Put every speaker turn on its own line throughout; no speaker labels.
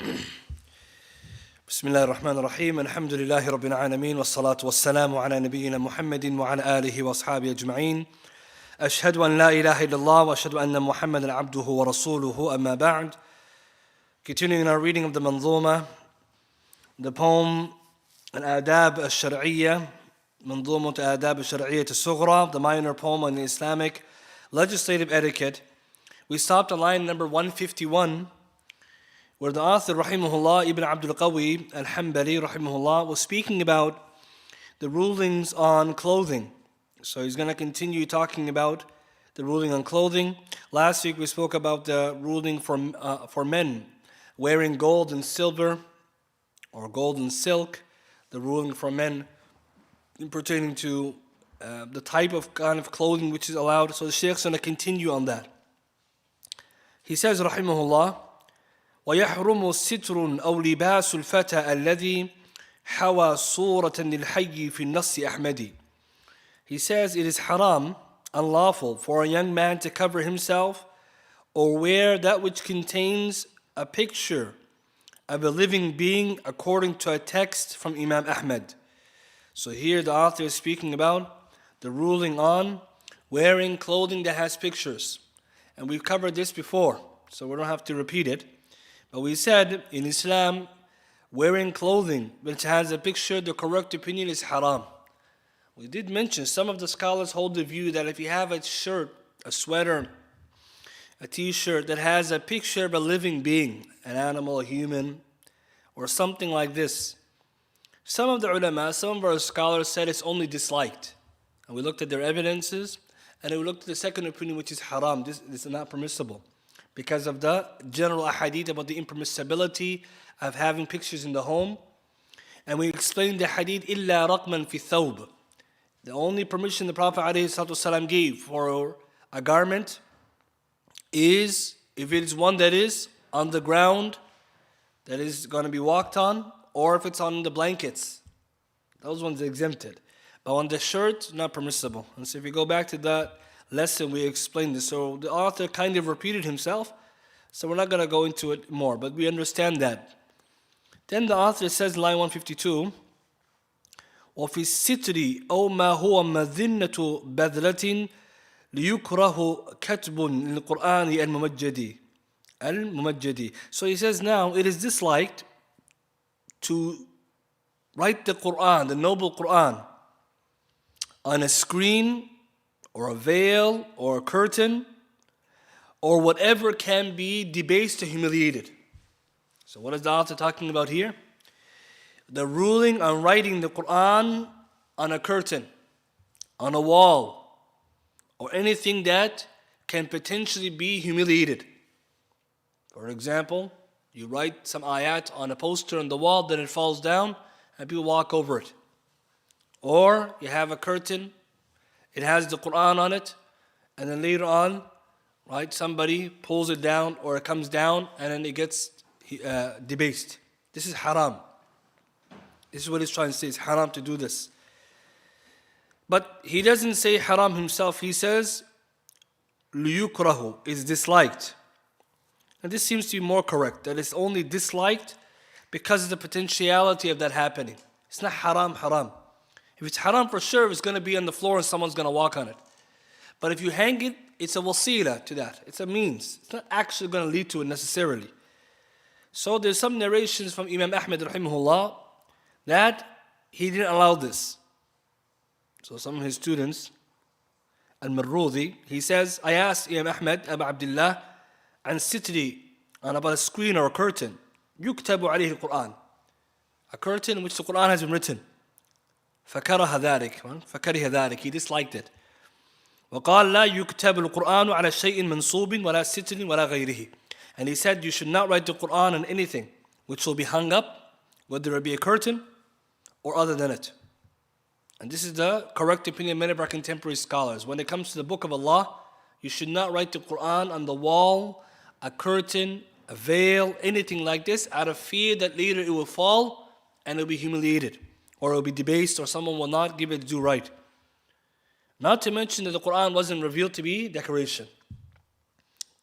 بسم الله الرحمن الرحيم الحمد لله رب العالمين والصلاة والسلام على نبينا محمد وعلى آله وأصحابه أجمعين أشهد أن لا إله إلا الله وأشهد أن محمدا عبده ورسوله أما بعد. Continuing our reading of the Manzuma, the poem Al-Adab al-Shar'iyya, Manzumat Al-Adab al-Shar'iyya al-Sughra, the minor poem on Islamic legislative etiquette. We stopped on line number 151, where the author, rahimahullah, Ibn Abdul Qaadir al-Hanbali, rahimahullah, was speaking about the rulings on clothing. So he's going to continue talking about the ruling on clothing. Last week we spoke about the ruling for men wearing gold and silver or gold and silk, the ruling for men pertaining to the type of kind of clothing which is allowed. So the Shaykh's going to continue on that. He says, rahimahullah, وَيَحْرُمُ السِّتْرٌ أَوْ لِبَاسُ الْفَتَى الَّذِي حَوَى صُورَةً لِلْحَيِّ فِي النَّصِّ أَحْمَدِ. He says it is haram, unlawful, for a young man to cover himself or wear that which contains a picture of a living being according to a text from Imam Ahmad. So here the author is speaking about the ruling on wearing clothing that has pictures. And we've covered this before, so we don't have to repeat it. But we said in Islam, wearing clothing which has a picture, the correct opinion is haram. We did mention some of the scholars hold the view that if you have a shirt, a sweater, a t-shirt that has a picture of a living being, an animal, a human, or something like this, some of the ulama, some of our scholars said it's only disliked. And we looked at their evidences, and we looked at the second opinion, which is haram. This is not permissible because of the general ahadith about the impermissibility of having pictures in the home. And we explained the hadith, إِلَّا رَقْمًا فِي الثَّوْبِ. The only permission the Prophet ﷺ gave for a garment is if it is one that is on the ground, that is going to be walked on, or if it's on the blankets. Those ones are exempted. But on the shirt, not permissible. And so if you go back to that lesson, we explained this. So the author kind of repeated himself, so we're not going to go into it more, but we understand that. Then the author says in line 152, وفي الستر أو ما هو مذنة بذلة ليكره كتب للقرآن الممجد. So he says now it is disliked to write the Quran, the noble Quran, on a screen or a veil or a curtain or whatever can be debased or humiliated. So what is the author talking about here? The ruling on writing the Quran on a curtain, on a wall, or anything that can potentially be humiliated. For example, you write some ayat on a poster on the wall, then it falls down and people walk over it. Or you have a curtain, it has the Quran on it, and then later on, right, somebody pulls it down or it comes down and then it gets debased. This is haram. This is what he's trying to say. It's haram to do this. But he doesn't say haram himself. He says, liyukrahu is disliked. And this seems to be more correct, that it's only disliked because of the potentiality of that happening. It's not haram. If it's haram for sure, it's going to be on the floor and someone's going to walk on it. But if you hang it, it's a wasila to that. It's a means. It's not actually going to lead to it necessarily. So there's some narrations from Imam Ahmad rahimahullah that he didn't allow this. So some of his students, Al-Marrudi, he says, I asked Imam Ahmad, Abu Abdullah, and sitri, and about a screen or a curtain, يكتب عليه القرآن, a curtain in which the Quran has been written. فكره ذلك, he disliked it. وقال لا يكتب القرآن على شيء منصوب ولا ستر ولا غيره. And he said you should not write the Quran on anything which will be hung up, whether it be a curtain or other than it. And this is the correct opinion of many of our contemporary scholars. When it comes to the book of Allah, you should not write the Quran on the wall, a curtain, a veil, anything like this, out of fear that later it will fall and it will be humiliated, or it will be debased, or someone will not give it due right. Not to mention that the Quran wasn't revealed to be decoration.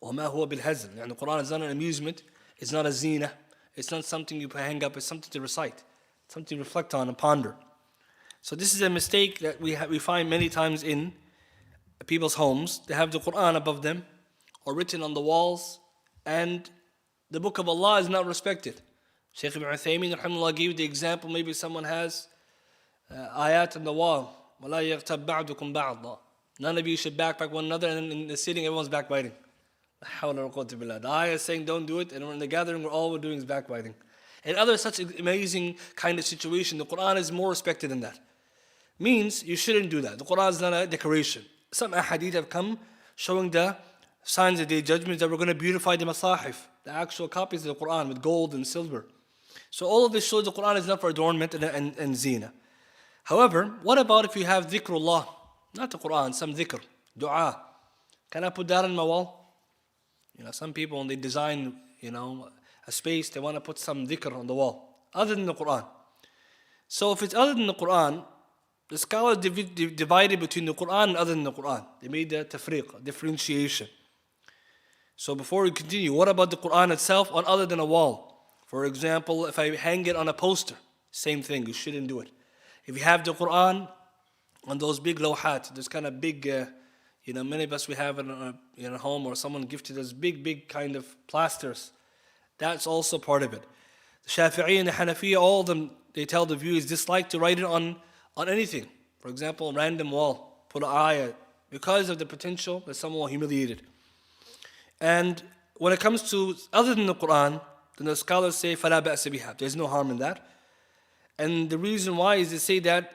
وَمَا هُوَ بِالْهَزْلِ. And the Quran is not an amusement, it's not a zina, It's not something you hang up, it's something to recite, something to reflect on and ponder. So this is a mistake that we find many times in people's homes. They have the Quran above them or written on the walls, and the book of Allah is not respected. Shaykh Ibn Uthaymeen rahimahullah gave the example, maybe someone has ayat on the wall. وَلَا يَغْتَبْ بَعْدُكُمْ بَعْضًا. None of you should backbite one another, and in the sitting everyone's backbiting. The ayah is saying don't do it, and in the gathering all we're doing is backbiting. And other such amazing kind of situation, the Quran is more respected than that. Means you shouldn't do that. The Quran is not a decoration. Some ahadith have come showing the signs of the judgments that we're going to beautify the masahif, the actual copies of the Quran with gold and silver. So all of this shows the Quran is not for adornment and zina. However, what about if you have dhikrullah? Not the Quran, some dhikr, dua. Can I put that on my wall? Some people when they design, a space, they want to put some dhikr on the wall, other than the Quran. So if it's other than the Quran, the scholars divided between the Quran and other than the Quran. They made a tafriq, differentiation. So before we continue, what about the Quran itself on other than a wall? For example, if I hang it on a poster, same thing, you shouldn't do it. If you have the Quran on those big lawhat, those kind of big, many of us we have in a home, or someone gifted us big kind of plasters. That's also part of it. The Shafi'i and the Hanafi, all of them, they tell the view is dislike to write it on anything. For example, a random wall, put an ayah, because of the potential that someone will humiliate it. And when it comes to other than the Quran, then the scholars say, فَلَا بَأْسَ بِهَا. There's no harm in that. And the reason why is they say that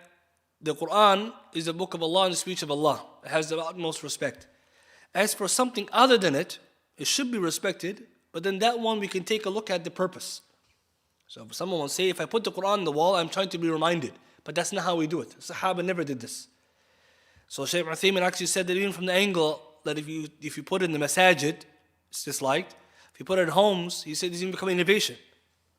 the Quran is the book of Allah and the speech of Allah. It has the utmost respect. As for something other than it, it should be respected, but then that one we can take a look at the purpose. So someone will say, if I put the Quran on the wall, I'm trying to be reminded. But that's not how we do it. The Sahaba never did this. So Shaykh Uthaymin actually said that even from the angle that if you put it in the Masjid, it's disliked. If you put it at homes, he said it's even become innovation.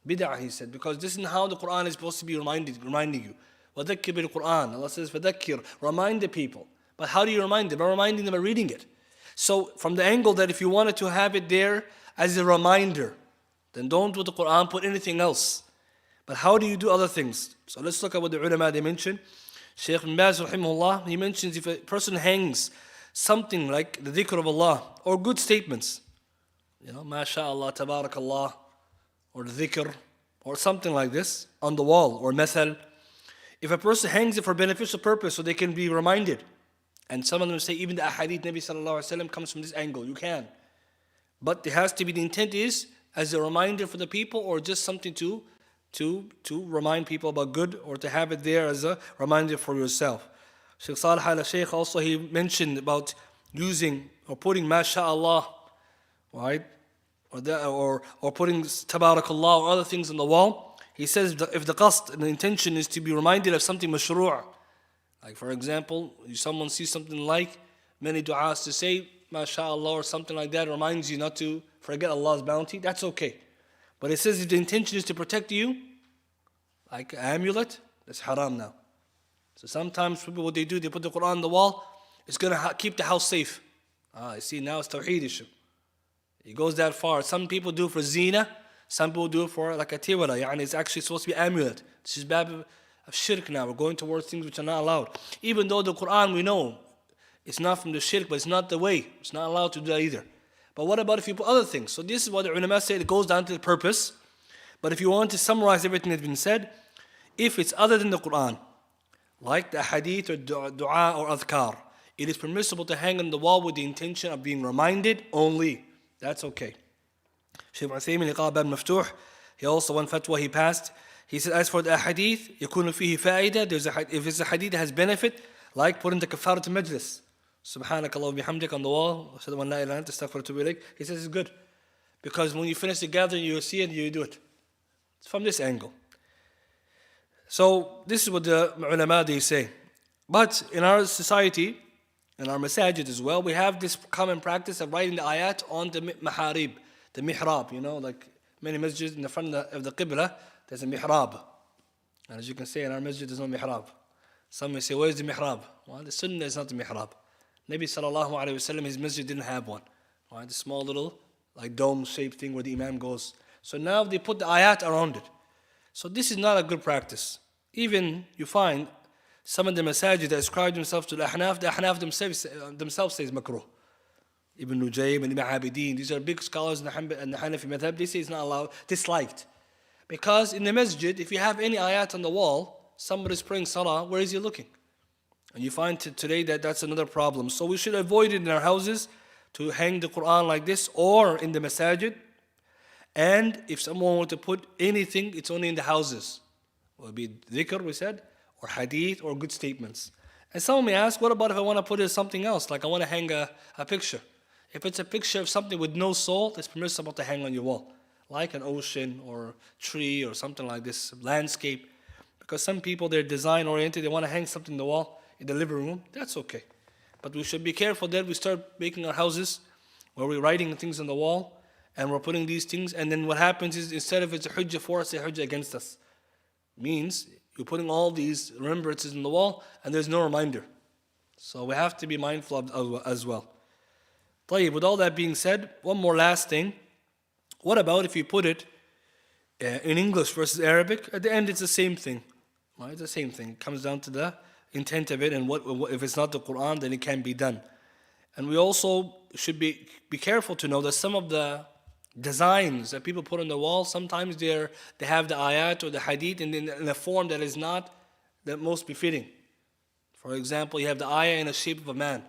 Bid'ah, he said, because this is how the Quran is supposed to be reminding you. وَذَكِّرْ بِالْقُرْآنِ. Allah says, فَذَكِّرْ. Remind the people. But how do you remind them? By reminding them by reading it. So from the angle that if you wanted to have it there as a reminder, then don't put the Quran, put anything else. But how do you do other things? So let's look at what the ulama they mention. Shaykh Ibn Baz rahimahullah, he mentions if a person hangs something like the dhikr of Allah or good statements, MashaAllah, Tabarakallah, or the dhikr, or something like this on the wall, or mathal. If a person hangs it for beneficial purpose so they can be reminded, and some of them say even the ahadith Nabi sallallahu alaihi wasallam comes from this angle, you can. But it has to be, the intent is as a reminder for the people, or just something to remind people about good, or to have it there as a reminder for yourself. Shaykh Salih al-Shaykh also, he mentioned about using or putting MashaAllah, right? Or putting Tabarakallah or other things on the wall. He says if the qasd and the intention is to be reminded of something mashru', like for example, someone sees something like many du'as to say MashaAllah or something like that, reminds you not to forget Allah's bounty, that's okay. But it says if the intention is to protect you, like an amulet, that's haram now. So sometimes people, what they do, they put the Quran on the wall, it's going to keep the house safe. You see, now it's tawheed issue. It goes that far. Some people do it for zina, some people do it for like a tiwala, it's actually supposed to be amulet. This is bab of shirk now. We're going towards things which are not allowed. Even though the Quran, we know, it's not from the shirk, but it's not the way. It's not allowed to do that either. But what about if you put other things? So this is what the ulama say, it goes down to the purpose. But if you want to summarize everything that's been said, if it's other than the Quran, like the hadith or dua or adhkar, it is permissible to hang on the wall with the intention of being reminded only. That's okay. Shaykh Uthaymin Liqa Bab Maftuh, he also, one fatwa he passed, he said, as for the hadith, يكون فيه فائدة, if it's a hadith that has benefit, like putting the kafarat majlis, Subhanaka Allah bihamdik on the wall, ashhadu an la ilaha illa anta astaghfiruka wa atubu ilayk, he says it's good. Because when you finish the gathering, you see it and you do it. It's from this angle. So this is what the ulama they say. But in our society, in our masajid as well, we have this common practice of writing the ayat on the maharib, the mihrab, like many masjids in the front of the qibla, there's a mihrab. And as you can see, in our masjid there's no mihrab. Some may say, where's the mihrab? Well, the sunnah is not the mihrab. Nabi sallallahu alayhi wa sallam, his masjid didn't have one. Right? The small little, like dome-shaped thing where the imam goes. So now they put the ayat around it. So this is not a good practice. Even you find some of the masajid that ascribe themselves to the Ahnaf themselves say it's makruh. Ibn Nujaym and Ibn Abidin, these are big scholars in the Hanafi madhab, they say it's not allowed, disliked. Because in the masjid, if you have any ayat on the wall, somebody's praying salah, where is he looking? And you find today that that's another problem. So we should avoid it in our houses to hang the Quran like this or in the masajid. And if someone were to put anything, it's only in the houses. It would be dhikr, we said, or hadith, or good statements. And someone may ask, what about if I want to put it something else? Like I want to hang a picture. If it's a picture of something with no soul, it's permissible to hang on your wall. Like an ocean or tree or something like this, landscape. Because some people, they're design oriented, they want to hang something on the wall in the living room, that's okay. But we should be careful that we start making our houses where we're writing things on the wall and we're putting these things, and then what happens is instead of it's a hujjah for us, it's a hujjah against us. Means you're putting all these remembrances on the wall and there's no reminder. So we have to be mindful of as well. طيب, with all that being said, one more last thing. What about if you put it in English versus Arabic? At the end, it's the same thing. Right? It's the same thing. It comes down to the intent of it, and what if it's not the Quran, then it can be done. And we also should be careful to know that some of the designs that people put on the wall, sometimes they have the ayat or the hadith in a form that is not the most befitting. For example, you have the ayah in the shape of a man.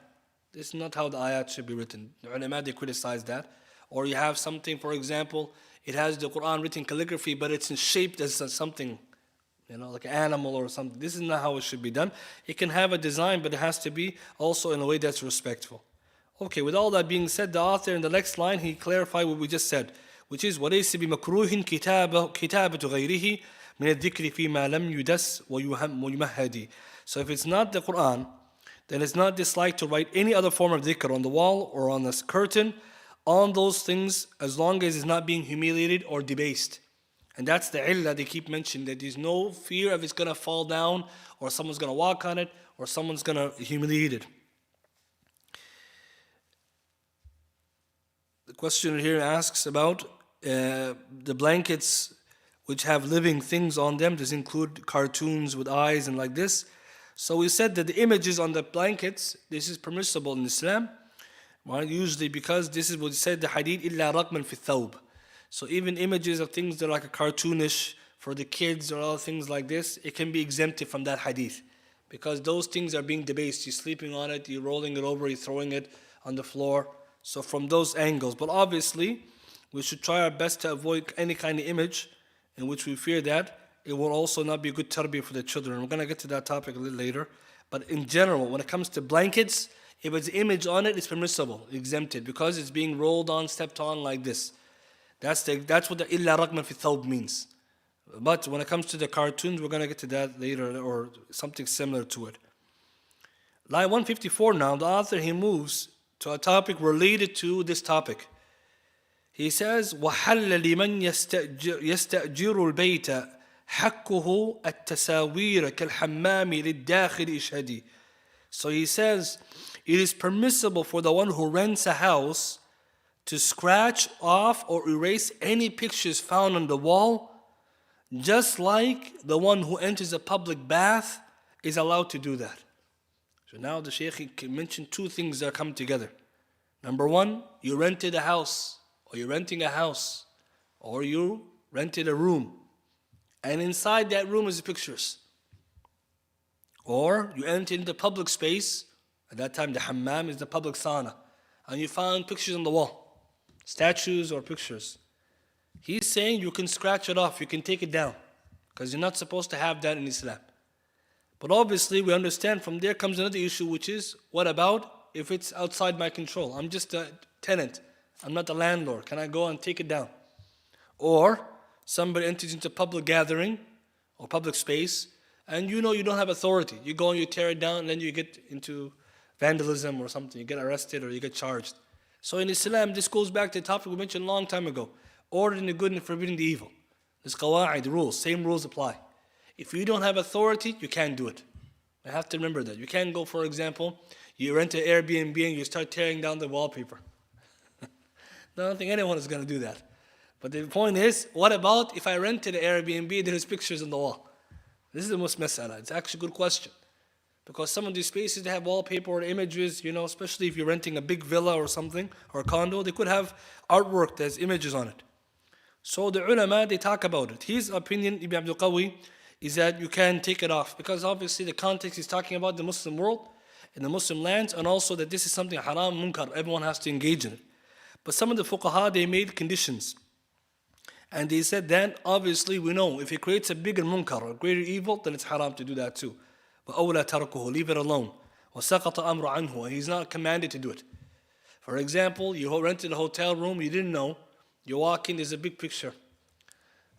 This is not how the ayat should be written. The ulama, they criticize that. Or you have something, for example, it has the Quran written calligraphy, but it's in shape as something, like an animal or something. This is not how it should be done. It can have a design, but it has to be also in a way that's respectful. Okay, with all that being said, the author in the next line, he clarified what we just said, which is وَلَيْسَ بِمَكْرُوهٍ كِتَابَةُ غَيْرِهِ مِنَ الذِّكْرِ فِي مَا لَمْ يُدَسْ وَيُمَهَّدِ. So if it's not the Quran, then it's not disliked to write any other form of dhikr on the wall or on the curtain, on those things, as long as it's not being humiliated or debased. And that's the illah they keep mentioning, that there's no fear of it's going to fall down, or someone's going to walk on it, or someone's going to humiliate it. The question here asks about the blankets which have living things on them. Does include cartoons with eyes and like this. So we said that the images on the blankets, this is permissible in Islam. Right? Usually because this is what he said, the hadith, إِلَّا رَقْمًا فِي الثَّوْبِ. So even images of things that are like a cartoonish for the kids or other things like this, it can be exempted from that hadith. Because those things are being debased. You're sleeping on it, you're rolling it over, you're throwing it on the floor. So from those angles. But obviously, we should try our best to avoid any kind of image in which we fear that it will also not be a good tarbiyah for the children. We're going to get to that topic a little later. But in general, when it comes to blankets, if it's an image on it, it's permissible, exempted, because it's being rolled on, stepped on like this. That's what the illa raqman fi thawb means. But when it comes to the cartoons, we're going to get to that later, or something similar to it. Line 154 now, the author, he moves to a topic related to this topic. He says, وَحَلَّ لِمَنْ يَسْتَأْجِرُ الْبَيْتَ حَقُّهُ التَّسَاوِيرَ كَالْحَمَّامِ لِلدَّاخِلِ إِشْهَدِ. So he says, it is permissible for the one who rents a house to scratch off or erase any pictures found on the wall, just like the one who enters a public bath is allowed to do that. So now the Shaykh mentioned two things that come together. Number one, you rented a house, or you're renting a house, or you rented a room, and inside that room is pictures. Or you entered into public space, at that time the hammam is the public sauna, and you found pictures on the wall, statues or pictures. He's saying you can scratch it off, you can take it down, because you're not supposed to have that in Islam. But obviously we understand from there comes another issue, which is, what about if it's outside my control? I'm just a tenant, I'm not the landlord. Can I go and take it down? Or somebody enters into public gathering or public space, and you know you don't have authority. You go and you tear it down, and then you get into vandalism or something. You get arrested or you get charged. So in Islam, this goes back to the topic we mentioned a long time ago. Ordering the good and forbidding the evil. There's qawa'id, rules. Same rules apply. If you don't have authority, you can't do it. You have to remember that. You can't go, for example, you rent an Airbnb and you start tearing down the wallpaper. I don't think anyone is going to do that. But the point is, what about if I rented an Airbnb, there's pictures on the wall? This is the most mas'ala. It's actually a good question. Because some of these spaces, they have wallpaper or images, especially if you're renting a big villa or something, or a condo, they could have artwork that has images on it. So the ulama, they talk about it. His opinion, Ibn Abdul Qaadir, is that you can take it off. Because obviously the context is talking about the Muslim world and the Muslim lands, and also that this is something haram, munkar, everyone has to engage in it. But some of the fuqaha, they made conditions. And they said then, obviously we know, if it creates a bigger munkar, a greater evil, then it's haram to do that too. But أَوْلَا تَرْكُهُ, leave it alone. وَسَقَطَ أَمْرُ عَنْهُ, he's not commanded to do it. For example, you rented a hotel room, you didn't know, you walk in, there's a big picture.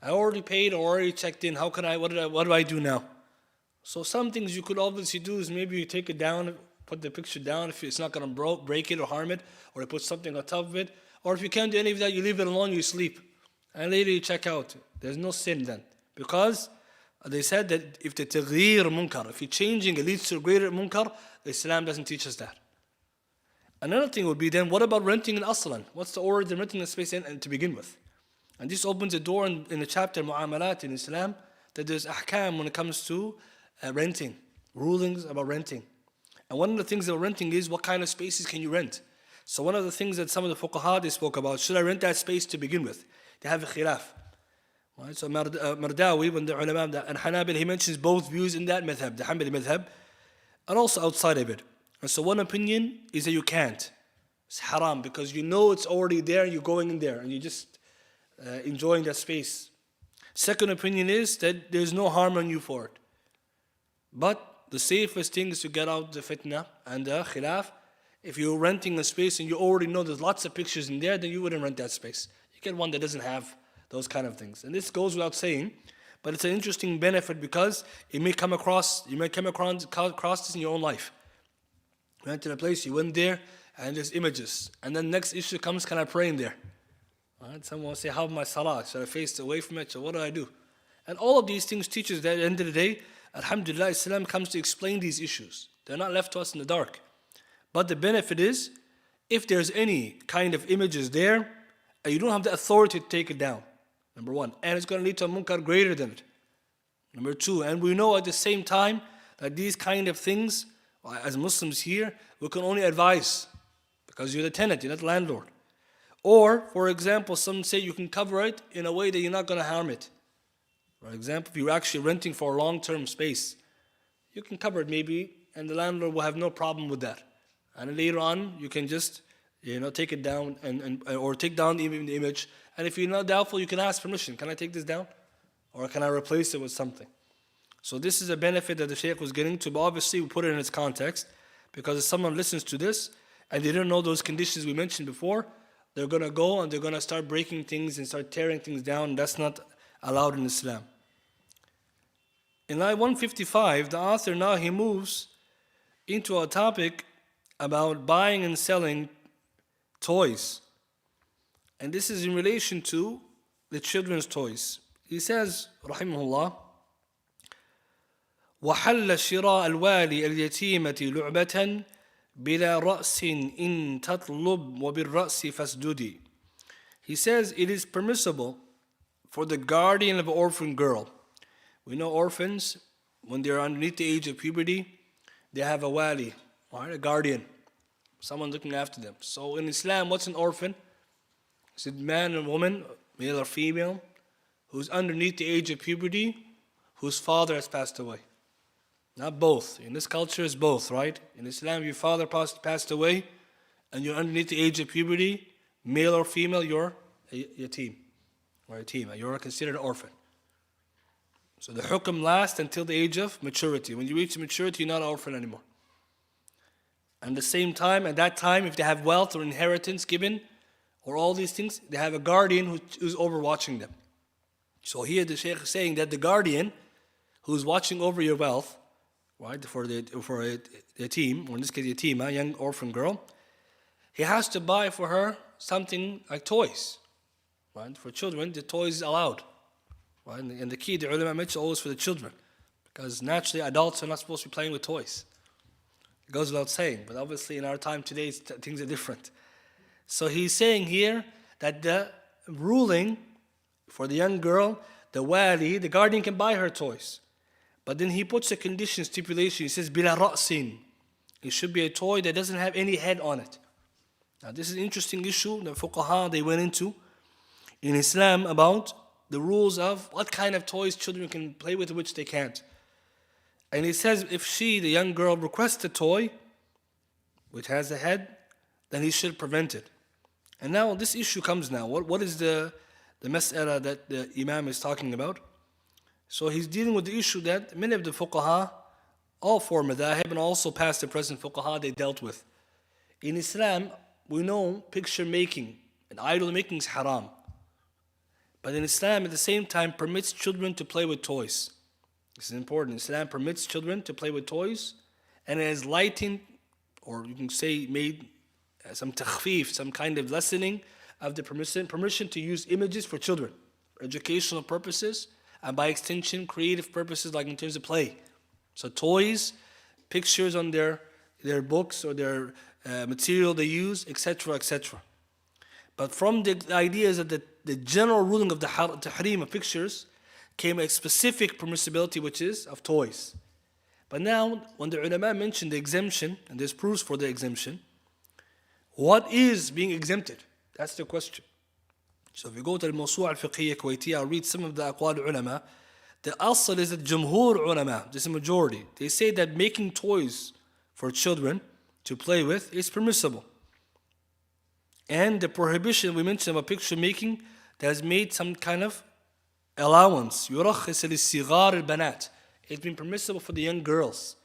I already paid, or already checked in, what do I do now? So some things you could obviously do is maybe you take it down, put the picture down if it's not going to break it or harm it, or you put something on top of it. Or if you can't do any of that, you leave it alone, you sleep. And later you check out. There's no sin then. Because they said that if the taghir munkar, if you're changing, it leads to a greater munkar, Islam doesn't teach us that. Another thing would be then, what about renting an aslan? What's the order of renting a space in to begin with? And this opens a door in the chapter Mu'amalat in Islam, that there's ahkam when it comes to renting, rulings about renting. And one of the things about renting is what kind of spaces can you rent? So one of the things that some of the fuqaha they spoke about, should I rent that space to begin with? They have a khilaf. Right? So Mardawi, when the ulama and Hanabil, he mentions both views in that madhab, the Hanbali madhab, and also outside of it. And so one opinion is that you can't. It's haram because you know it's already there, you're going in there and you're just enjoying that space. Second opinion is that there's no harm on you for it. But the safest thing is to get out the fitna and the khilaf. If you're renting a space and you already know there's lots of pictures in there, then you wouldn't rent that space. You get one that doesn't have those kind of things. And this goes without saying, but it's an interesting benefit because you may come across this in your own life. You went to a place, you went there, and there's images. And then next issue comes, can I pray in there? Right? Someone will say, how my salah? Should I face away from it? So what do I do? And all of these things teach us that at the end of the day, alhamdulillah, Islam comes to explain these issues. They're not left to us in the dark. But the benefit is, if there's any kind of images there, you don't have the authority to take it down. Number one. And it's going to lead to a munkar greater than it. Number two. And we know at the same time that these kind of things, as Muslims here, we can only advise. Because you're the tenant, you're not the landlord. Or, for example, some say you can cover it in a way that you're not going to harm it. For example, if you're actually renting for a long-term space, you can cover it maybe, and the landlord will have no problem with that. And later on, you can just, take it down or take down even the image. And if you're not doubtful, you can ask permission. Can I take this down? Or can I replace it with something? So this is a benefit that the Shaykh was getting to, but obviously we put it in its context. Because if someone listens to this, and they don't know those conditions we mentioned before, they're going to go and they're going to start breaking things and start tearing things down. And that's not allowed in Islam. In line 155, the author now he moves into a topic about buying and selling toys. And this is in relation to the children's toys. He says, rahimahullah, وَحَلَّ شِرَاءَ الْوَالِي الْيَتِيمَةِ لُعْبَةً بِلَا رَأْسٍ إِن تَطْلُبْ وَبِالرَّأْسِ فَاسْجُدِي. He says it is permissible for the guardian of an orphan girl. We know orphans, when they're underneath the age of puberty, they have a wali, right? A guardian, someone looking after them. So in Islam, what's an orphan? It's a man and woman, male or female, who's underneath the age of puberty, whose father has passed away. Not both. In this culture, it's both, right? In Islam, your father passed away, and you're underneath the age of puberty, male or female, you're a yatim, or a yatima. You're considered an orphan. So the hukm lasts until the age of maturity. When you reach maturity, you're not an orphan anymore. And at the same time, at that time, if they have wealth or inheritance given, or all these things, they have a guardian who's overwatching them. So here the Shaykh is saying that the guardian who's watching over your wealth, right, for a team, or in this case a yatima, a young orphan girl, he has to buy for her something like toys. Right? For children, the toys is allowed. Right? And the key, the ulama mentioned, always for the children. Because naturally, adults are not supposed to be playing with toys. It goes without saying. But obviously, in our time today, things are different. So he's saying here that the ruling For the young girl, the wali, the guardian can buy her toys. But then he puts a condition, stipulation. He says, bila ra'sin. It should be a toy that doesn't have any head on it. Now this is an interesting issue that fuqaha, they went into in Islam about the rules of what kind of toys children can play with and which they can't. And he says if she, the young girl, requests a toy which has a head, then he should prevent it. And now this issue comes now. What is the mas'ala that the Imam is talking about? So he's dealing with the issue that many of the fuqaha, all four madhahib and also past the present fuqaha, they dealt with. In Islam, we know picture making and idol making is haram. But in Islam, at the same time, permits children to play with toys. This is important. Islam permits children to play with toys, and it has lightened, or you can say made some takhfif, some kind of lessening of the permission to use images for children, for educational purposes, and by extension, creative purposes like in terms of play. So toys, pictures on their books or their material they use, etc., etc. But from the ideas of the general ruling of the tahrim of pictures came a specific permissibility, which is of toys. But now, when the ulama mentioned the exemption, and there's proofs for the exemption, what is being exempted? That's the question. So if you go to the Mawsu' al-Fiqhiyya Kuwaitiyya, I'll read some of the aqwal ulama. The asl is that jumhur ulama, this is a majority. They say that making toys for children to play with is permissible. And the prohibition we mentioned about picture making, that has made some kind of allowance. يُرَخِّص لِلصِّغَارِ الْبَنَاتِ. It's been permissible for the young girls.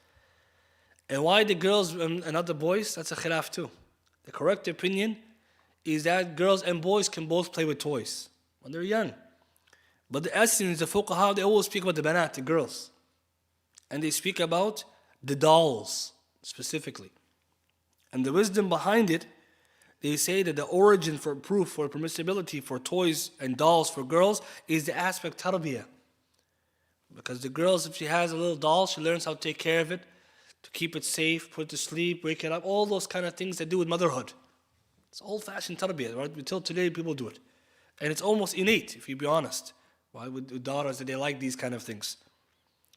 And why the girls and not the boys? That's a khilaf too. The correct opinion is that girls and boys can both play with toys when they're young. But the essence, the fuqaha, they always speak about the banat, the girls. And they speak about the dolls specifically. And the wisdom behind it, they say that the origin for proof for permissibility for toys and dolls for girls is the aspect tarbiyah. Because the girls, if she has a little doll, she learns how to take care of it, to keep it safe, put it to sleep, wake it up, all those kind of things that do with motherhood. It's old-fashioned tarbiyah, right? Until today, people do it. And it's almost innate, if you be honest. Why with daughters that they like these kind of things?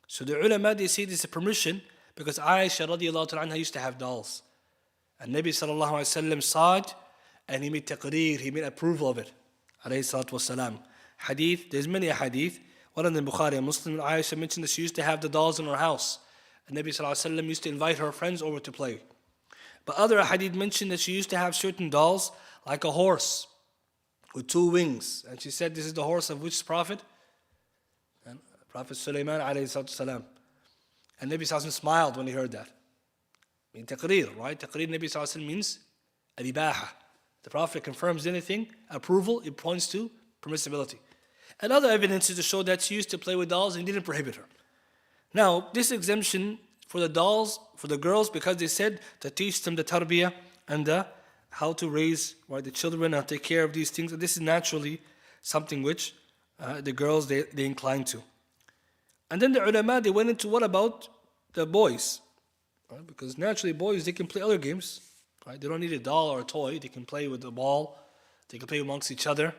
So the ulama, they say this is a permission because Aisha radiallahu ta'ala anha used to have dolls. And Nabi sallallahu alayhi wa sallam saw it and he made taqreer, he made approval of it. Alayhi salatu wasalam. Hadith, there's many hadith. One of them, Bukhari and Muslim, Aisha mentioned that she used to have the dolls in her house. And Nabi sallallahu alayhi wa sallam used to invite her friends over to play. But other hadith mentioned that she used to have certain dolls like a horse with two wings. And she said, this is the horse of which prophet? And Prophet Sulaiman alayhi salatu wasalam. And Nabi sallallahu alayhi wa sallam smiled when he heard that. I mean, taqreer, right? Taqreer, Nabi sallallahu alayhi wa sallam means al-ibaha. The Prophet confirms anything, approval, it points to permissibility. And other evidences to show that she used to play with dolls and didn't prohibit her. Now, this exemption for the dolls, for the girls, because they said to teach them the tarbiyah and how to raise the children and take care of these things. And this is naturally something which the girls, they incline to. And then the ulama, they went into what about the boys? Right? Because naturally boys, they can play other games. Right? They don't need a doll or a toy. They can play with a ball. They can play amongst each other.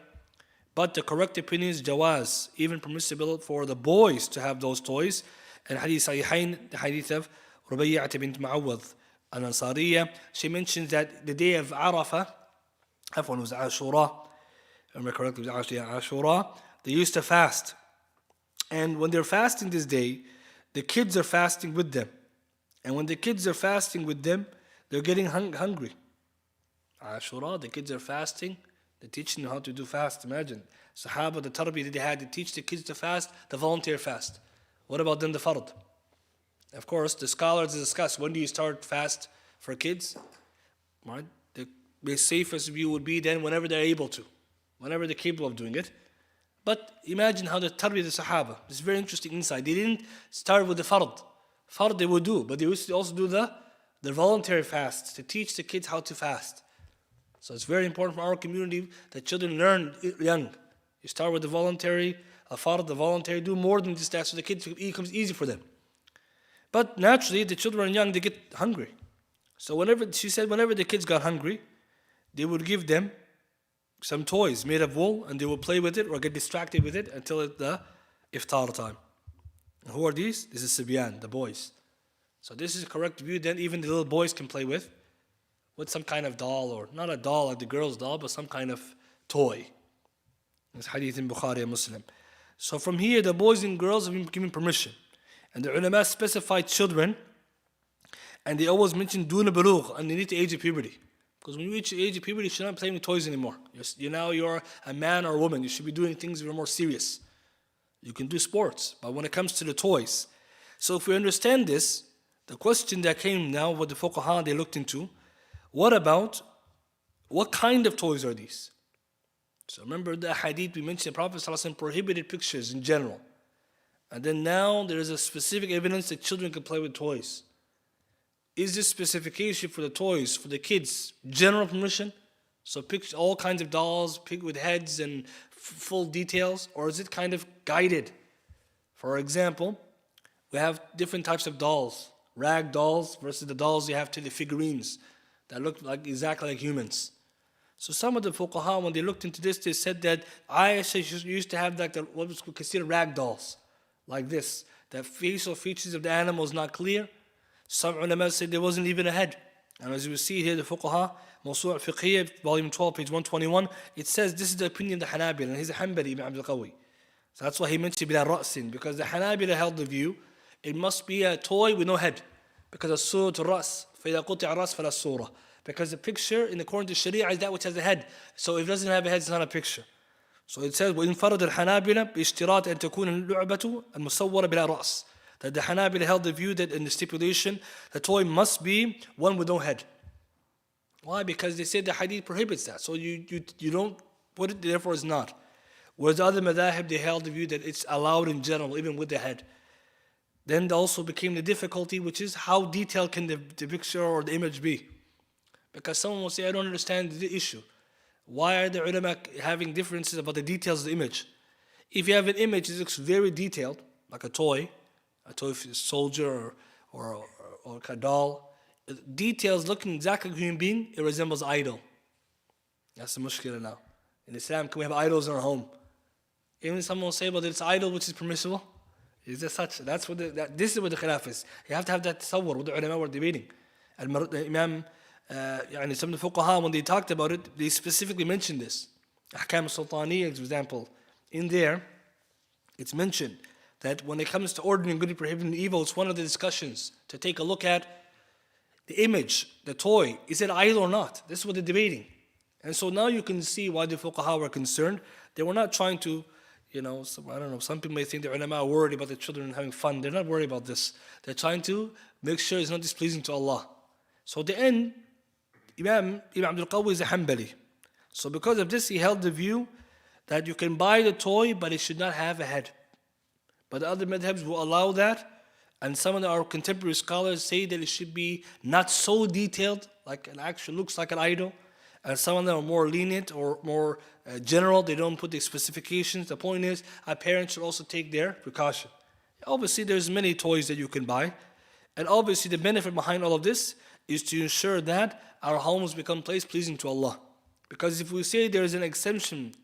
But the correct opinion is jawaz, even permissible for the boys to have those toys. And hadith sahihain, the hadith of Rubayyah bint Mu'awwadh al-Ansariya, she mentions that the day of Arafah, it was Ashura, if I remember correctly, it was Ashura, they used to fast. And when they're fasting this day, the kids are fasting with them. And when the kids are fasting with them, they're getting hungry. Ashura, the kids are fasting, they're teaching them how to do fast. Imagine, Sahaba, the tarbiyah that they had to teach the kids to fast, the volunteer fast. What about then the fard? Of course, the scholars discuss when do you start fast for kids? Right? The safest view would be then whenever they're able to, whenever they're capable of doing it. But imagine how the tarbiyah of the Sahaba, this is very interesting insight. They didn't start with the fard. Fard they would do, but they used to also do the voluntary fasts to teach the kids how to fast. So it's very important for our community that children learn young. You start with the voluntary, fard, the voluntary, do more than just that so the kids, it becomes easy for them. But naturally, the children are young, they get hungry. So she said whenever the kids got hungry, they would give them some toys made of wool, and they will play with it or get distracted with it until the iftar time. And who are these? This is Sibyan, the boys. So this is a correct view. Then even the little boys can play with some kind of doll, or not a doll like the girl's doll, but some kind of toy. This hadith in Bukhari and Muslim. So from here, the boys and girls have been given permission. And the ulama specified children, and they always mention duna bulugh, and they need the age of puberty. Because when you reach the age of puberty, you should not play with toys anymore. You're a man or a woman. You should be doing things that are more serious. You can do sports, but when it comes to the toys. So if we understand this, the question that came now with the fuqaha they looked into, what kind of toys are these? So remember the hadith we mentioned, the Prophet ﷺ prohibited pictures in general. And then now there is a specific evidence that children can play with toys. Is this specification for the toys, for the kids, general permission? So picture all kinds of dolls, with heads and full details, or is it kind of guided? For example, we have different types of dolls. Rag dolls versus the dolls you have to the figurines that look like exactly like humans. So some of the fuqaha, when they looked into this, they said that Aisha used to have like what was considered rag dolls, like this. The facial features of the animal is not clear. Some ulama said there wasn't even a head. And as you see here, the fuqaha, Mawsu' al-Fiqhiyya, volume 12, page 121, it says this is the opinion of the Hanabila, and he's a Hanbali, Ibn Abdul Qaadir. So that's why he mentioned bila ra'sin, because the Hanabila held the view, it must be a toy with no head. Because of surah al-ras, فَإِذَا قُطِعَ الرَّأْسُ فَلَا الصُّورَةُ. Because the picture, in according to Sharia, is that which has a head. So if it doesn't have a head, it's not a picture. So it says, وَإِنْ فَرَضَ الْحَنَابِلَ بِاشْتِرَاطِ أَن تَكُونَ الْلُعْبَةُ الْمُصَوَّرَ بِلَا رَأْسٍ. That the Hanabila held the view that in the stipulation, the toy must be one with no head. Why? Because they said the hadith prohibits that. So you don't put it, therefore it's not. Whereas the other madahib, they held the view that it's allowed in general, even with the head. Then there also became the difficulty, which is how detailed can the picture or the image be? Because someone will say, I don't understand the issue. Why are the ulama having differences about the details of the image? If you have an image that looks very detailed, like a toy soldier or a doll, details looking exactly like a human being, it resembles idol. That's the mushkila now. In Islam, can we have idols in our home? Even someone will say, well, it's idol which is permissible. Is there such? This is what the khilaf is. You have to have that tasawwur, what the ulama were debating. Imam, some of the fuqaha, when they talked about it, they specifically mentioned this. Ahkam al-Sultaniyya, for example, in there, it's mentioned that when it comes to ordering good and prohibiting evil, it's one of the discussions to take a look at the image, the toy. Is it idol or not? This is what they're debating. And so now you can see why the fuqaha were concerned. They were not trying to, some people may think the ulama are worried about the children having fun. They're not worried about this. They're trying to make sure it's not displeasing to Allah. So at the end, Ibn Abdul Qaadir is a Hanbali. So because of this, he held the view that you can buy the toy, but it should not have a head. But the other madhabs will allow that. And some of our contemporary scholars say that it should be not so detailed, like an actual looks like an idol. And some of them are more lenient or more general. They don't put the specifications. The point is, our parents should also take their precaution. Obviously, there's many toys that you can buy. And obviously, the benefit behind all of this is to ensure that our homes become place pleasing to Allah. Because if we say there is an exemption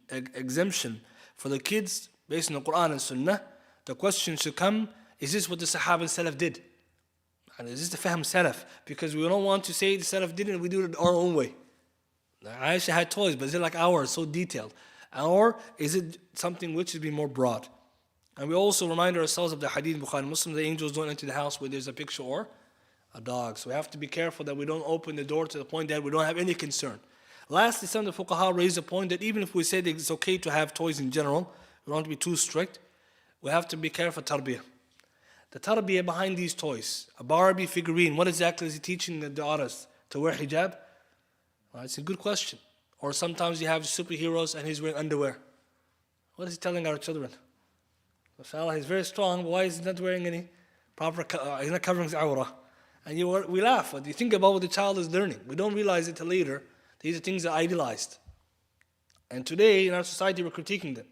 for the kids based on the Quran and Sunnah, the question should come, is this what the Sahaba and Salaf did? And is this the Fahm Salaf? Because we don't want to say the Salaf did it and we do it our own way. Aisha had toys, but is it like ours, so detailed? Or is it something which should be more broad? And we also remind ourselves of the hadith in Bukhari Muslim, the angels don't enter the house where there's a picture or a dog. So we have to be careful that we don't open the door to the point that we don't have any concern. Lastly, some of the fuqaha raised the point that even if we say that it's okay to have toys in general, we don't want to be too strict, we have to be careful tarbiyah. The tarbiyah behind these toys, a Barbie figurine, what exactly is he teaching the daughters? To wear hijab? Well, it's a good question. Or sometimes you have superheroes and he's wearing underwear. What is he telling our children? MashaAllah, he's very strong, but why is he not wearing any proper, he's not covering his awrah? And we laugh, but you think about what the child is learning. We don't realize it till later. These are things that are idealized. And today, in our society, we're critiquing them.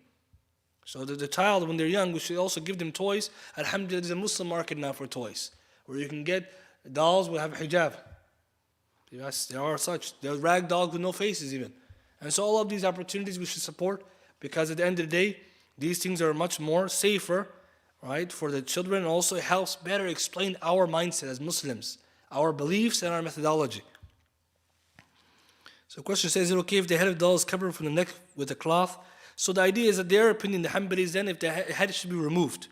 So that the child, when they're young, we should also give them toys. Alhamdulillah, there's a Muslim market now for toys, where you can get dolls will have hijab. Yes, there are such. There are rag dolls with no faces even. And so all of these opportunities we should support, because at the end of the day, these things are much more safer, right, for the children. And also it helps better explain our mindset as Muslims, our beliefs and our methodology. So the question says, is it okay if the head of the doll is covered from the neck with a cloth? So the idea is that their opinion, the Hanbalis, then if the head should be removed.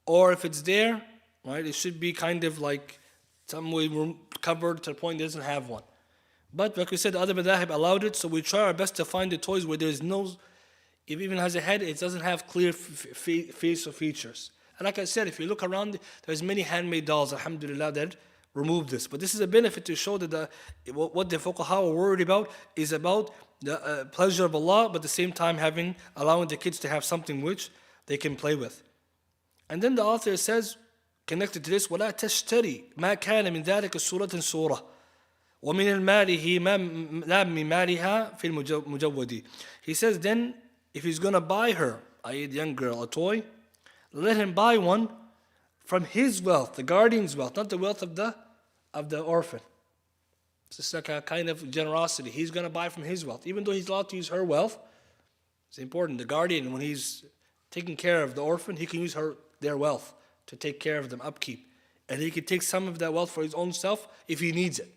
Or if it's there, right, it should be kind of like some way covered to the point it doesn't have one. But like we said, the other madhahib allowed it, so we try our best to find the toys where there is no, if it even has a head, it doesn't have clear facial features. And like I said, if you look around, there's many handmade dolls, alhamdulillah, that remove this. But this is a benefit to show that what the fuqaha are worried about is about the pleasure of Allah, but at the same time allowing the kids to have something which they can play with. And then the author says, connected to this, وَلَا تَشْتَرِي مَا كَانَ مِنْ ذَلِكَ سُورَةً سُورَةً وَمِنَ الْمَالِهِ مَا لَا مِنْ مَالِهَا فِي الْمُجَوَّدِ. He says then, if he's going to buy her, i.e. the young girl, a toy, let him buy one from his wealth, the guardian's wealth, not the wealth of the orphan. It's just like a kind of generosity. He's going to buy from his wealth. Even though he's allowed to use her wealth, it's important. The guardian, when he's taking care of the orphan, he can use their wealth to take care of them, upkeep. And he can take some of that wealth for his own self if he needs it.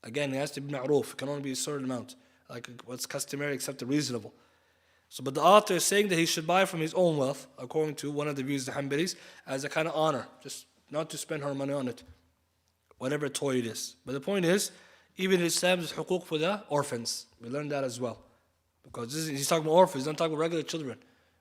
Again, it has to be ma'roof. It can only be a certain amount, like what's customary except the reasonable. So, but the author is saying that he should buy from his own wealth, according to one of the views of the Hanbalis, as a kind of honor, just not to spend her money on it, whatever toy it is. But the point is, even in Islam, there's huquq for the orphans. We learned that as well. Because he's talking about orphans, he's not talking about regular children.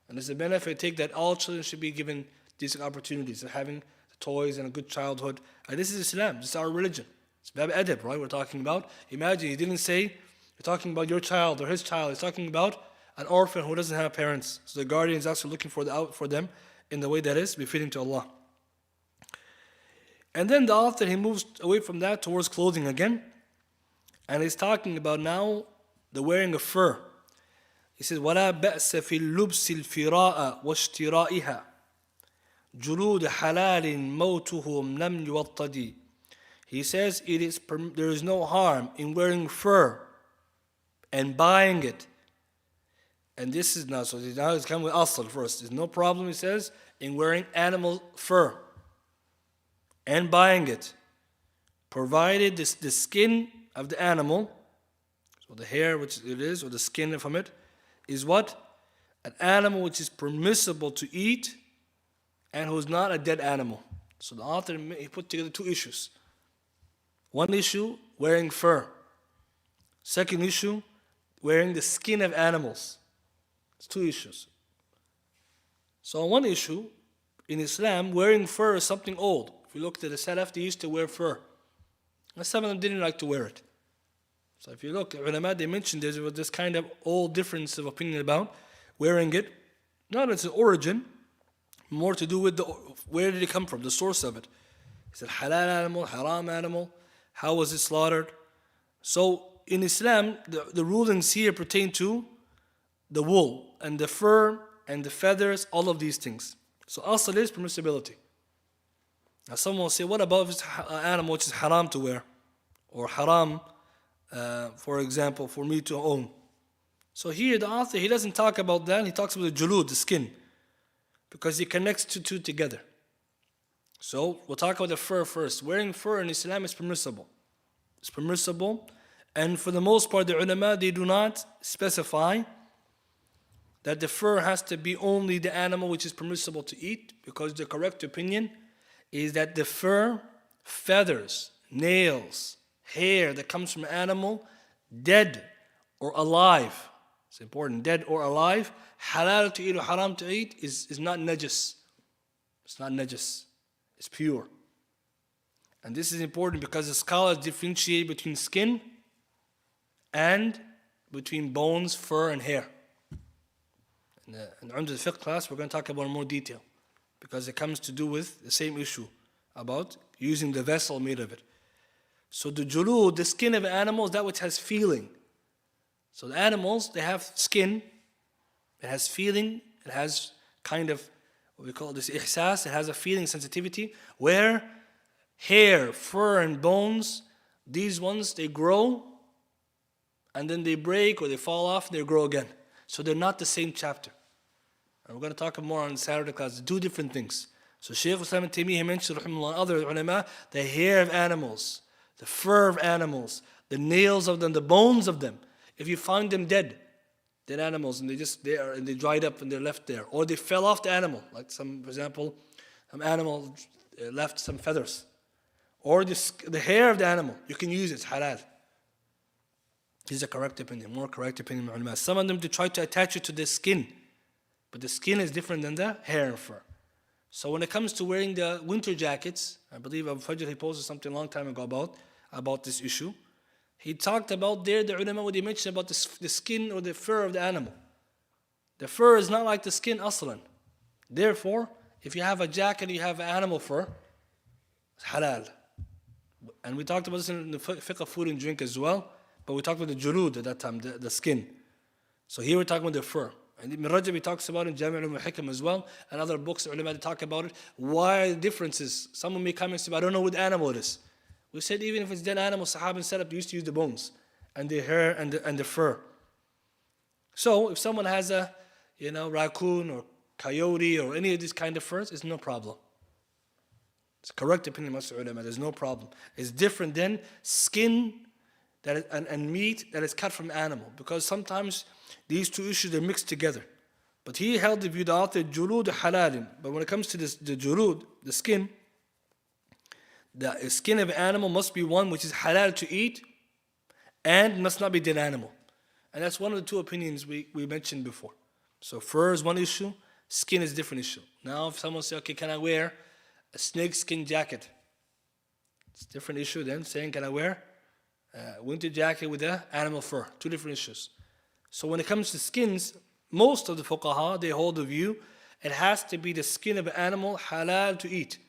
And there's a benefit take that all children should be given these opportunities of having the toys and a good childhood. And this is Islam, this is our religion. It's bab adab, right? We're talking about. Imagine he didn't say, you're talking about your child or his child. He's talking about an orphan who doesn't have parents. So the guardian is actually looking for them in the way that is befitting to Allah. And then the author, he moves away from that towards clothing again. And he's talking about now the wearing of fur. He says, وَلَا بَأْسَ فِي اللُّبْسِ الْفِرَاءَ وَاشْتِرَائِهَا جُلُودَ حَلَالٍ مَوْتُهُمْ لَمْ يُوَطَّدِ. He says, there is no harm in wearing fur and buying it. And this is now, so now it's coming with asl first. There's no problem, he says, in wearing animal fur and buying it, provided the skin of the animal, so the hair which it is, or the skin from it, is what? An animal which is permissible to eat and who is not a dead animal. So the author, he put together two issues. One issue, wearing fur. Second issue, wearing the skin of animals. It's two issues. So on one issue, in Islam, wearing fur is something old. If you look at the Salaf, they used to wear fur. And some of them didn't like to wear it. So if you look at ulama, they mentioned there was this kind of old difference of opinion about wearing it. Not its origin, more to do with where did it come from, the source of it. Is it halal animal, haram animal? How was it slaughtered? So in Islam, the rulings here pertain to the wool and the fur and the feathers, all of these things. So asl is permissibility. Now someone will say, what about if it's an animal which is haram to wear? Or haram, for example, for me to own. So here the author, he doesn't talk about that, he talks about the julud, the skin. Because he connects two together. So we'll talk about the fur first. Wearing fur in Islam is permissible. It's permissible. And for the most part, the ulama, they do not specify that the fur has to be only the animal which is permissible to eat, because the correct opinion is that the fur, feathers, nails, hair that comes from an animal, dead or alive, it's important, dead or alive, halal to eat or haram to eat is not najis. It's not najis. It's pure. And this is important because the scholars differentiate between skin and between bones, fur, and hair. In the Untitled Fiqh class, we're going to talk about in more detail because it comes to do with the same issue about using the vessel made of it. So the julud, the skin of animals, that which has feeling. So the animals, they have skin, it has feeling, it has kind of what we call this ihsas, it has a feeling sensitivity, where hair, fur, and bones, these ones, they grow and then they break or they fall off and they grow again. So they're not the same chapter. And we're going to talk more on Saturday class. Two different things. So Shaykh Islam Ibn Taymiyyah mentioned, rahimahullah, other ulama, the hair of animals, the fur of animals, the nails of them, the bones of them. If you find them dead animals, and they dried up and they're left there, or they fell off the animal, like for example, some animal left some feathers, or the hair of the animal, you can use it, it's halal. This is a correct opinion, more correct opinion of ulama. Some of them, they try to attach it to the skin, but the skin is different than the hair and fur. So when it comes to wearing the winter jackets, I believe Abu Fajr, he posted something a long time ago about this issue. He talked about there, the ulama, what he mentioned about the skin or the fur of the animal. The fur is not like the skin aslan. Therefore, if you have a jacket, you have animal fur, it's halal. And we talked about this in the fiqh of food and drink as well, but we talked about the julud at that time, the skin. So here we're talking about the fur. And Ibn Rajab, he talks about it in Jami' al-Hikam as well, and other books, ulama, they talk about it. Why are the differences? Someone may come and say, I don't know what animal it is. We said even if it's dead animal, Sahaba set up, they used to use the bones and the hair and the fur. So if someone has a raccoon or coyote or any of these kind of furs, it's no problem. It's a correct opinion of ulama, there's no problem. It's different than skin and meat that is cut from animal, because sometimes these two issues are mixed together. But he held the view that the julud halalin. But when it comes to the julud, the skin of an animal must be one which is halal to eat and must not be dead animal. And that's one of the two opinions we mentioned before. So fur is one issue, skin is a different issue. Now if someone says, okay, can I wear a snake skin jacket? It's a different issue than saying, can I wear a winter jacket with an animal fur? Two different issues. So when it comes to skins, most of the fuqaha, they hold the view, it has to be the skin of an animal halal to eat.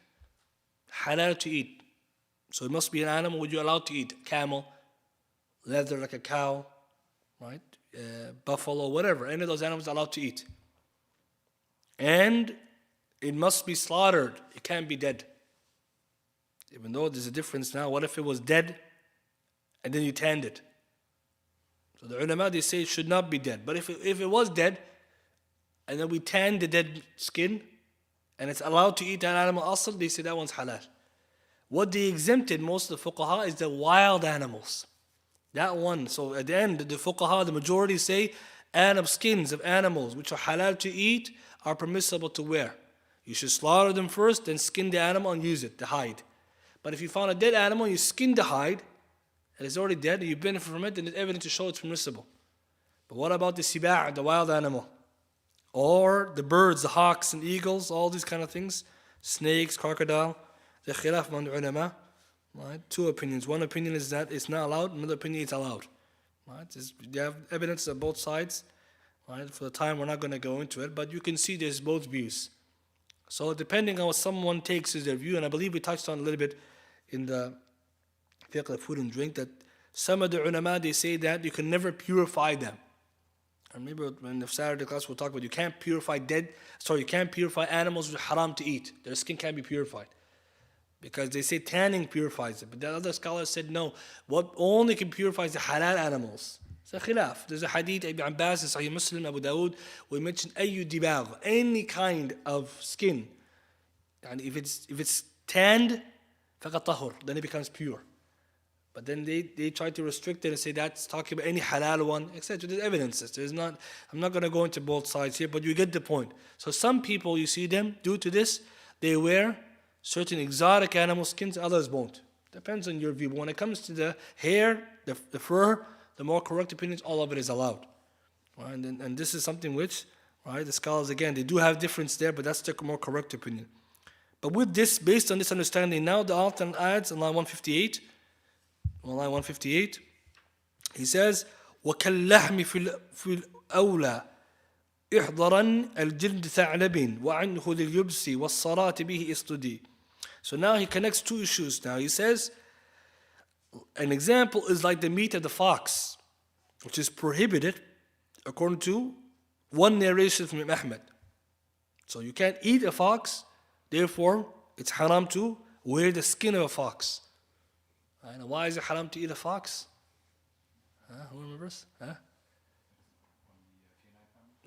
Halal to eat. So it must be an animal which you're allowed to eat. Camel, leather like a cow, right? Buffalo, whatever. Any of those animals are allowed to eat. And it must be slaughtered. It can't be dead. Even though there's a difference now. What if it was dead and then you tanned it? So the ulama, they say it should not be dead. But if it was dead and then we tanned the dead skin and it's allowed to eat that animal asl, they say that one's halal. What they exempted, most of the fuqaha, is the wild animals. That one. So at the end, the fuqaha, the majority say skins of animals which are halal to eat are permissible to wear. You should slaughter them first, then skin the animal and use it, the hide. But if you found a dead animal, you skin the hide, and it's already dead, and you benefit from it, then there's evidence to show it's permissible. But what about the siba', the wild animal? Or the birds, the hawks and eagles, all these kind of things, snakes, crocodile. The khilaf among the ulama, right? Two opinions. One opinion is that it's not allowed, another opinion it's allowed. Right? You have evidence on both sides. Right? For the time, we're not going to go into it, but you can see there's both views. So depending on what someone takes as their view, and I believe we touched on a little bit in the fiqh of food and drink, that some of the ulama, they say that you can never purify them. And maybe in the Saturday class we'll talk about you can't purify animals which are haram to eat. Their skin can't be purified. Because they say tanning purifies it. But the other scholars said no. What only can purify is the halal animals. It's a khilaf. There's a hadith, Ibn Abbas, Sahih Muslim, Abu Dawood, we mentioned ayu dibagh, any kind of skin. And if it's tanned, faqat tahur, then it becomes pure. But then they try to restrict it and say that's talking about any halal one, etc. There's evidences. I'm not going to go into both sides here, but you get the point. So some people, you see them, due to this, they wear certain exotic animal skins, others won't. Depends on your view. But when it comes to the hair, the fur, the more correct opinions, all of it is allowed. Right? And this is something which, right, the scholars, again, they do have difference there, but that's the more correct opinion. But with this, based on this understanding, now the author adds on line 158, he says, وَكَاللَّحْمِ فِي الْأَوْلَى احضرا الجلد ثعلب وعنه لليبس والصلاة به استدي. So now he connects two issues now. He says, an example is like the meat of the fox, which is prohibited according to one narration from Imam Ahmad. So you can't eat a fox, therefore it's haram to wear the skin of a fox. And why is it haram to eat a fox? Who remembers?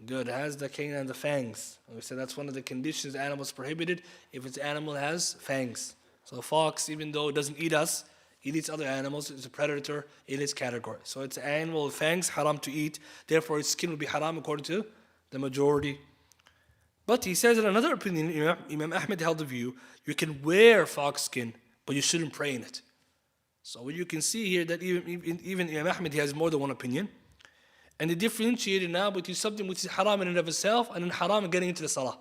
Good. It has the canine and the fangs. We said that's one of the conditions the animal is prohibited if its animal has fangs. So a fox, even though it doesn't eat us, it eats other animals. It's a predator in its category. So it's an animal with fangs, haram to eat. Therefore, its skin will be haram according to the majority. But he says in another opinion, Imam Ahmed held the view, you can wear fox skin, but you shouldn't pray in it. So what you can see here that even Imam Ahmed, he has more than one opinion. And they differentiated now between something which is haram in and of itself and then haram getting into the salah.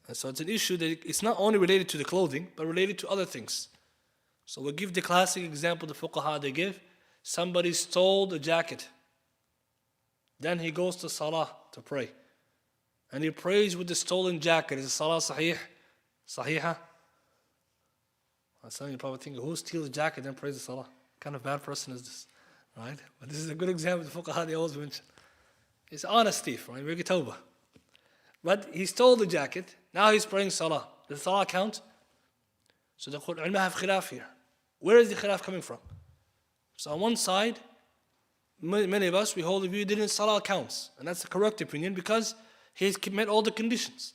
And so it's an issue that it's not only related to the clothing, but related to other things. So we'll give the classic example the fuqaha they give. Somebody stole a jacket. Then he goes to salah to pray. And he prays with the stolen jacket. Is the salah sahih? Sahihah? Some of you probably think, who steals a jacket and prays the salah? What kind of bad person is this? Right? But this is a good example of the fuqaha they always mention. It's honest thief, right? Make tawbah. But he stole the jacket. Now he's praying salah. Does the salah count? So the ulama have khilaf here. Where is the khilaf coming from? So on one side, many of us, we hold the view that salah counts. And that's the correct opinion because he's met all the conditions.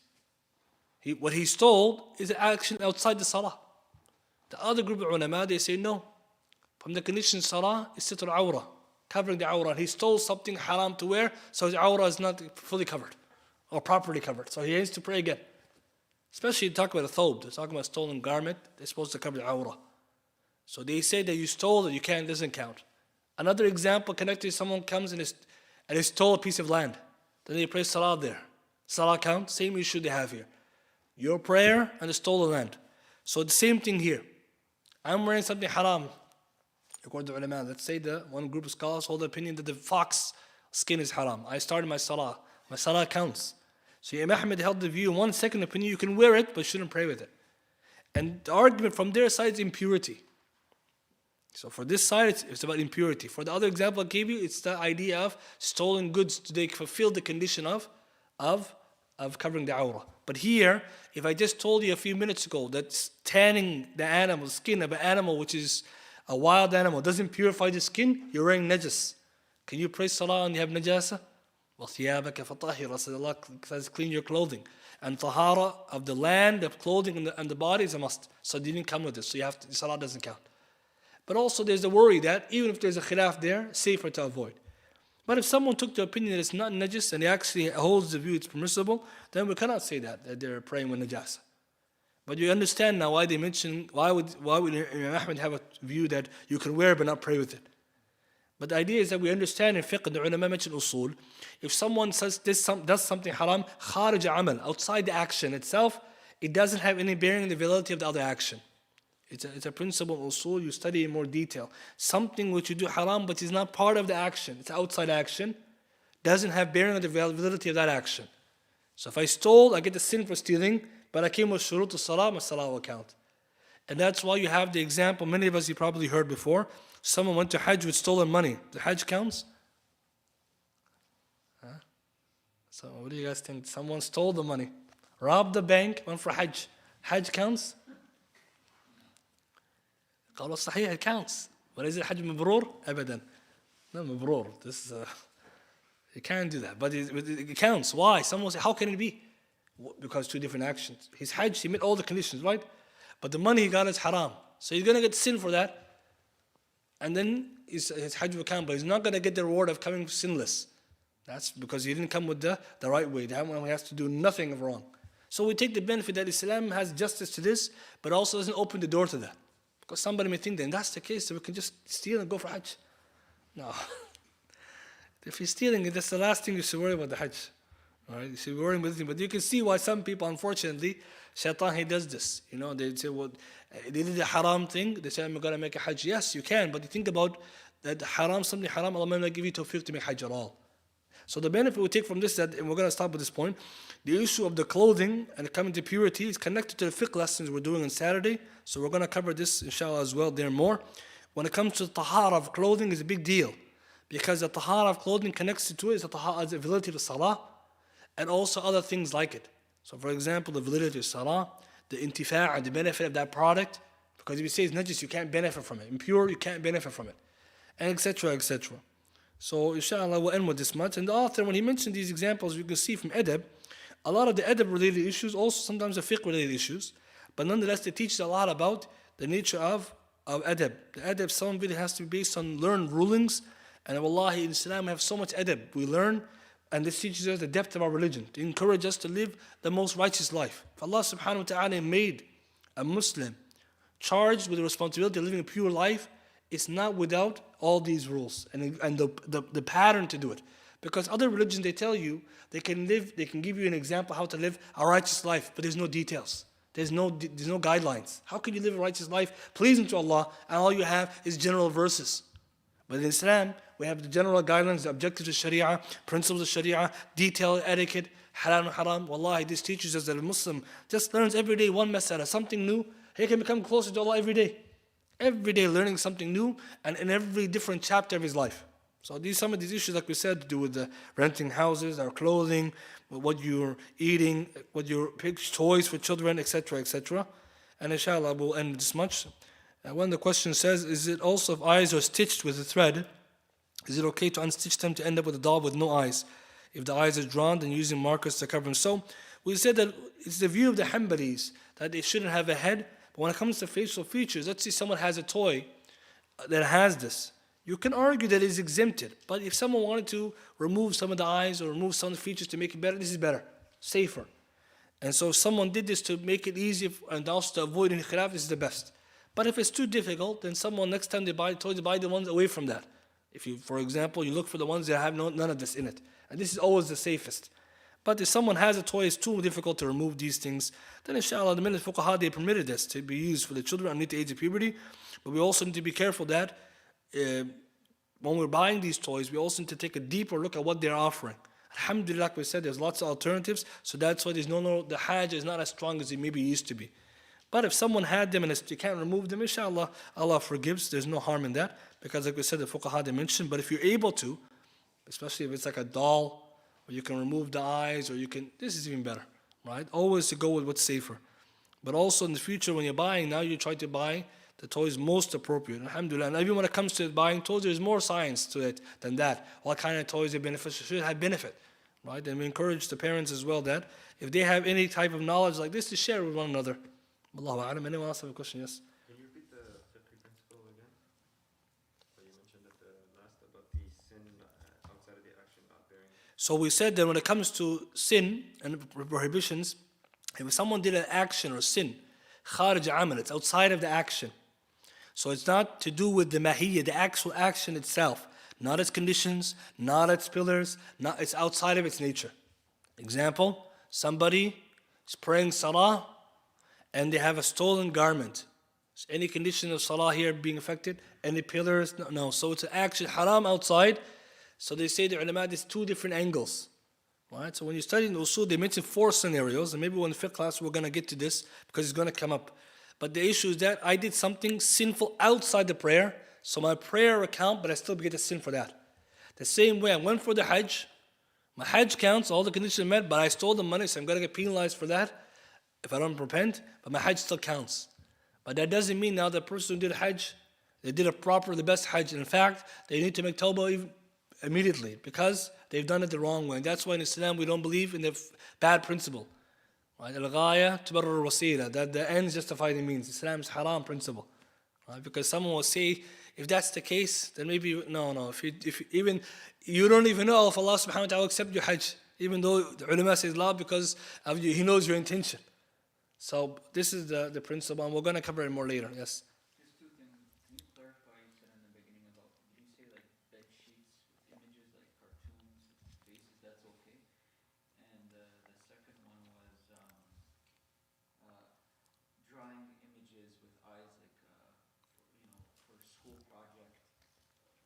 What he stole is an action outside the salah. The other group of ulama, they say no. From the conditions salah is sitr awrah, covering the awrah. He stole something haram to wear, so his awrah is not fully covered or properly covered. So he needs to pray again. Especially talk about a thobe, they're talking about a stolen garment, they're supposed to cover the awrah. So they say that you stole it, you can't, doesn't count. Another example connected, someone comes and he stole a piece of land. Then they pray salah there. Salah count, same issue they have here. Your prayer and the stolen land. So the same thing here. I'm wearing something haram. According to ulama, let's say the one group of scholars hold the opinion that the fox skin is haram. I started my salah. My salah counts. So Imam Ahmed held the view, one second opinion, you can wear it, but shouldn't pray with it. And the argument from their side is impurity. So for this side, it's about impurity. For the other example I gave you, it's the idea of stolen goods. They fulfill the condition of covering the awrah. But here, if I just told you a few minutes ago that tanning the animal, skin of an animal which is a wild animal doesn't purify the skin, you're wearing najas. Can you pray salah and you have najasa? وَثِيَابَكَ فَطَهِرَ Allah says clean your clothing. And tahara of the land, of clothing and the body is a must. So it didn't come with this. So the salah doesn't count. But also there's the worry that even if there's a khilaf there, safer to avoid. But if someone took the opinion that it's not najis and he actually holds the view it's permissible, then we cannot say that they're praying with najasa. But you understand now why they mention, why would Imam Ahmed have a view that you can wear but not pray with it. But the idea is that we understand in fiqh, the ulama mention usul, if someone does something haram, kharij amal, outside the action itself, it doesn't have any bearing on the validity of the other action. It's a principle usul you study in more detail. Something which you do haram but is not part of the action, it's outside action, doesn't have bearing on the validity of that action. So if I stole, I get the sin for stealing, but I came with shurut al-salah, my salah will count. And that's why you have the example, many of us you probably heard before, someone went to Hajj with stolen money. The Hajj counts? So what do you guys think? Someone stole the money, robbed the bank, went for Hajj. Hajj counts? قالوا صحيح, it counts. But is it Hajj mabrur? أبدا. No, mabrur. This is you can't do that. But it counts. Why? Someone will say, how can it be? Because two different actions. His Hajj, he met all the conditions, right? But the money he got is haram. So he's going to get sin for that. And then his Hajj will count, but he's not going to get the reward of coming sinless. That's because he didn't come with the right way. That one he has to do nothing wrong. So we take the benefit that Islam has justice to this, but also doesn't open the door to that. Because somebody may think that that's the case, so we can just steal and go for Hajj. No. If you're stealing, that's the last thing you should worry about the Hajj. All right? You should be worrying about it. But you can see why some people, unfortunately, shaitan, he does this. You know, they say, well, they did a haram thing. They say, I'm going to make a Hajj. Yes, you can. But you think about that haram, something haram, Allah may not give you tawfiq to make Hajj at all. So the benefit we take from this, that, and we're going to stop at this point, the issue of the clothing and coming to purity is connected to the fiqh lessons we're doing on Saturday. So we're going to cover this, inshallah, as well there more. When it comes to the tahara of clothing, is a big deal. Because the tahara of clothing connects to it is the validity of the salah, and also other things like it. So for example, the validity of salah, the intifa', the benefit of that product. Because if you say it's najis, you can't benefit from it. Impure, you can't benefit from it. And etc., etc. So inshallah we'll end with this much. And the author, when he mentioned these examples, you can see from adab, a lot of the adab related issues, also sometimes the fiqh related issues. But nonetheless, they teach a lot about the nature of adab. The adab, some of it has to be based on learned rulings. And wallahi, in Islam we have so much adab. We learn, and this teaches us the depth of our religion, to encourage us to live the most righteous life. If Allah subhanahu wa ta'ala made a Muslim charged with the responsibility of living a pure life, it's not without all these rules and the pattern to do it. Because other religions, they tell you they can give you an example how to live a righteous life, but there's no details. There's no guidelines. How can you live a righteous life pleasing to Allah and all you have is general verses? But in Islam, we have the general guidelines, the objectives of Sharia, principles of Sharia, detailed etiquette, halal and haram. Wallahi, this teaches us that a Muslim just learns every day one mas'ala, something new. He can become closer to Allah every day. Every day learning something new and in every different chapter of his life. So some of these issues, like we said, to do with the renting houses, our clothing, what you're eating, what your toys for children, etc., etc. And inshallah, we'll end this much. When the question says, is it also if eyes are stitched with a thread, is it okay to unstitch them to end up with a doll with no eyes? If the eyes are drawn, then using markers to cover them. So we said that it's the view of the Hanbalis that they shouldn't have a head. But when it comes to facial features, let's say someone has a toy that has this. You can argue that it's exempted. But if someone wanted to remove some of the eyes or remove some of the features to make it better, this is better, safer. And so if someone did this to make it easy and also to avoid any khilaf, this is the best. But if it's too difficult, then someone next time they buy toys, they buy the ones away from that. If you, for example, you look for the ones that have none of this in it. And this is always the safest. But if someone has a toy, it's too difficult to remove these things, then inshallah, the minute fuqaha, they permitted this to be used for the children under the age of puberty. But we also need to be careful that when we're buying these toys, we also need to take a deeper look at what they're offering. Alhamdulillah, like we said, there's lots of alternatives, so that's why there's the hajj is not as strong as it maybe used to be. But if someone had them and you can't remove them, inshallah, Allah forgives. There's no harm in that, because like we said, the fuqaha, they mentioned, but if you're able to, especially if it's like a doll, or you can remove the eyes, or this is even better, right? Always to go with what's safer. But also in the future, when you're buying, now you try to buy the toys most appropriate. Alhamdulillah. And even when it comes to buying toys, there's more science to it than that. What kind of toys are beneficial should have benefit, right? And we encourage the parents as well that if they have any type of knowledge like this, to share with one another. Allahu a'lam. Anyone else have a question? Yes?
Can you repeat the fiqh principle again? So you mentioned at the last about the sin outside of the action not bearing.
So we said that when it comes to sin and prohibitions, if someone did an action or sin, kharij amal, it's outside of the action. So it's not to do with the mahiyya, the actual action itself, not its conditions, not its pillars, it's outside of its nature. Example, somebody is praying salah and they have a stolen garment. Is any condition of salah here being affected? Any pillars? No. So it's an action haram outside. So they say the ulama, there's two different angles. Right? So when you study in usul, they mention 4 scenarios, and maybe when the fiqh class we're going to get to this because it's going to come up. But the issue is that I did something sinful outside the prayer, so my prayer account, but I still get a sin for that. The same way I went for the hajj, my hajj counts, all the conditions are met, but I stole the money, so I'm going to get penalized for that if I don't repent, but my hajj still counts. But that doesn't mean now the person who did hajj, they did the best hajj. In fact, they need to make tawbah immediately because they've done it the wrong way. And that's why in Islam we don't believe in the bad principle. Right? Al-ghaya tubarrir wasila, that the ends justify the means. Islam's haram principle. Right? Because someone will say, if that's the case, then maybe, no. If even, you don't even know if Allah subhanahu wa ta'ala will accept your hajj, even though the ulama says la, because He knows your intention. So this is the principle, and we're going to cover it more later. Yes?
Just 2 things. Can you clarify, you said in the beginning about, did you say like bed sheets with images like cartoons, faces, that's okay? And the second one was drawing images with eyes like, for school project,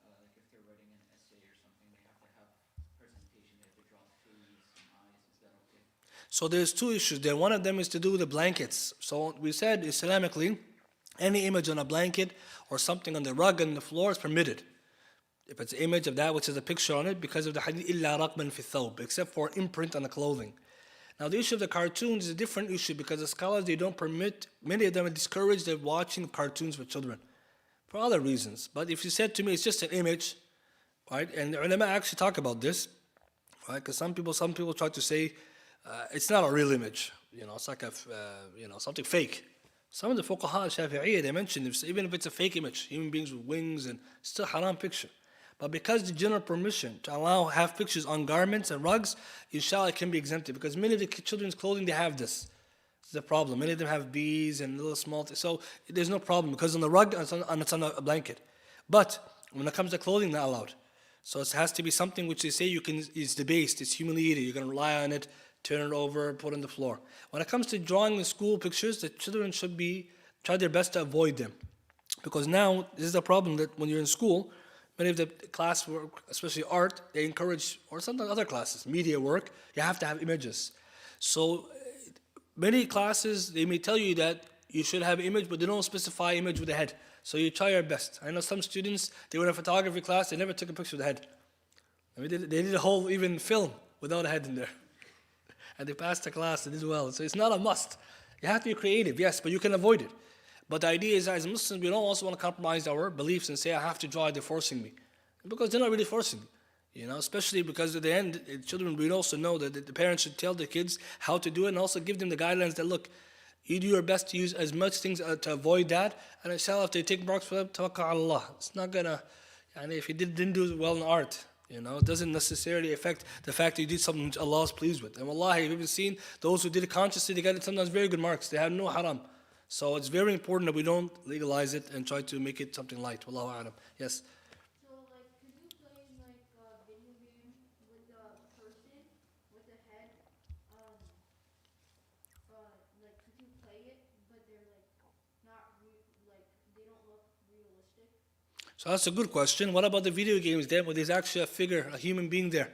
like if they're writing an essay or something, they have to have presentation, they have to draw trees and eyes, is that okay?
So there's 2 issues there. One of them is to do with the blankets. So we said Islamically, any image on a blanket or something on the rug and the floor is permitted. If it's an image of that which is a picture on it, because of the hadith, إِلَّا رَقْمًا فِي الثَّوْبِ, except for imprint on the clothing. Now the issue of the cartoons is a different issue because the scholars, they don't permit, many of them are discouraged of watching cartoons with children for other reasons. But if you said to me it's just an image, right? And the ulama actually talk about this, right? Because some people try to say it's not a real image, it's like something fake. Some of the fuqaha Shafi'iyya, they mentioned even if it's a fake image, human beings with wings, and still haram picture. But because the general permission to have pictures on garments and rugs, inshallah it can be exempted, because many of the children's clothing, they have this. This is the problem. Many of them have bees and little small things. So there's no problem, because on the rug and it's on a blanket. But when it comes to clothing, not allowed. So it has to be something which they say is debased, it's humiliated. You're going to rely on it, turn it over, put it on the floor. When it comes to drawing the school pictures, the children should try their best to avoid them. Because now, this is a problem that when you're in school, many of the classwork, especially art, they encourage, or sometimes other classes, media work, you have to have images. So many classes, they may tell you that you should have image, but they don't specify image with the head. So you try your best. I know some students, they were in a photography class, they never took a picture of the head. I mean, they did a whole even film without a head in there. And they passed the class, they did well. So it's not a must. You have to be creative, yes, but you can avoid it. But the idea is, as Muslims, we don't also want to compromise our beliefs and say, I have to draw it, they're forcing me. Because they're not really forcing you, especially because at the end, children, we also know that the parents should tell the kids how to do it, and also give them the guidelines that, look, you do your best to use as much things to avoid that, and inshallah, if they take marks for them, tawakkal ala Allah. It's not gonna, if you didn't do well in art, it doesn't necessarily affect the fact that you did something which Allah is pleased with. And wallahi, we've seen those who did it consciously, they got sometimes very good marks. They have no haram. So it's very important that we don't legalize it and try to make it something light. Wallahu a'lam. Yes?
So, could you play, a video game with a person with a head? Could you play it, but they're, not, they don't look realistic?
So that's a good question. What about the video games then, where there's actually a figure, a human being there?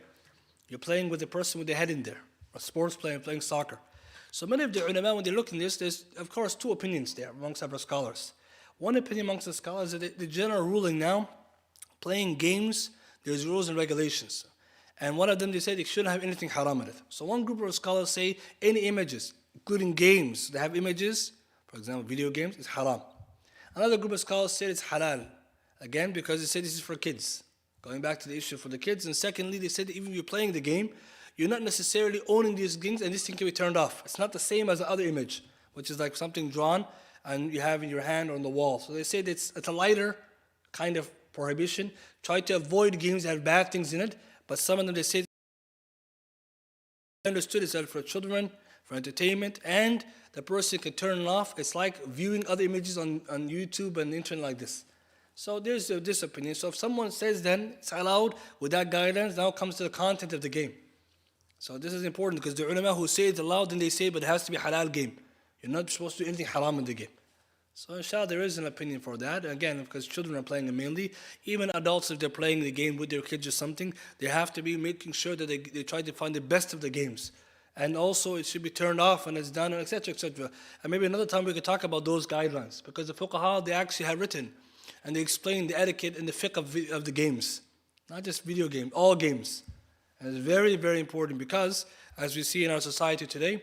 You're playing with a person with the head in there. A sports player playing soccer. So many of the ulama, when they look in this, there's, of course, two opinions there amongst our scholars. One opinion amongst the scholars is that the general ruling now, playing games, there's rules and regulations. And one of them, they say they shouldn't have anything haram in it. So one group of scholars say any images, including games that have images, for example, video games, is haram. Another group of scholars say it's halal. Again, because they say this is for kids. Going back to the issue for the kids. And secondly, they said even if you're playing the game, you're not necessarily owning these things, and this thing can be turned off. It's not the same as the other image, which is like something drawn and you have in your hand or on the wall. So they say that it's a lighter kind of prohibition. Try to avoid games that have bad things in it, but some of them, they say, understood it's for children, for entertainment, and the person can turn it off. It's like viewing other images on YouTube and the internet like this. So there's this opinion. So if someone says then it's allowed with that guidance, now comes to the content of the game. So this is important, because the ulama who say it's allowed, then they say, but it has to be halal game. You're not supposed to do anything haram in the game. So inshallah, there is an opinion for that. Again, because children are playing it mainly. Even adults, if they're playing the game with their kids or something, they have to be making sure that they try to find the best of the games. And also, it should be turned off when it's done, etc., etc. And maybe another time we could talk about those guidelines. Because the fuqaha, they actually have written, and they explain the etiquette and the fiqh of the games. Not just video games, all games. And it's very, very important, because, as we see in our society today,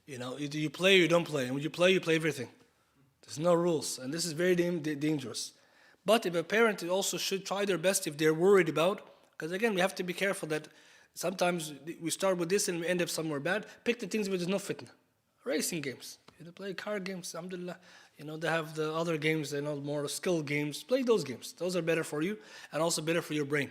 either you play or you don't play. And when you play everything. There's no rules. And this is very dangerous. But if a parent also should try their best if they're worried about, because again, we have to be careful that sometimes we start with this and we end up somewhere bad. Pick the things where there's no fitna. Racing games. They play car games, alhamdulillah. They have the other games, more skill games. Play those games. Those are better for you and also better for your brain.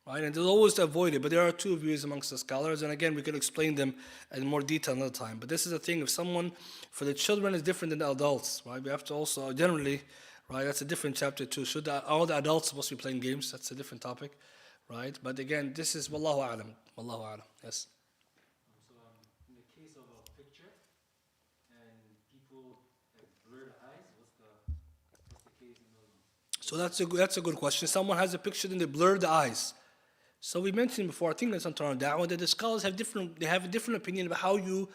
Right? And there's always to avoid it, but there are two views amongst the scholars, and again, we can explain them in more detail another time. But this is the thing, if someone, for the children is different than the adults, right? We have to also, generally, right, that's a different chapter too. Should all the adults supposed to be playing games? That's a different topic, right? But again, this is wallahu a'lam, yes.
So in the case of a picture, and people have blurred eyes, what's the case in those ones?
So that's a good question. Someone has a picture, then they blur the eyes. So we mentioned before, I think that's on Torah Da'wah, that the scholars have a different opinion about how you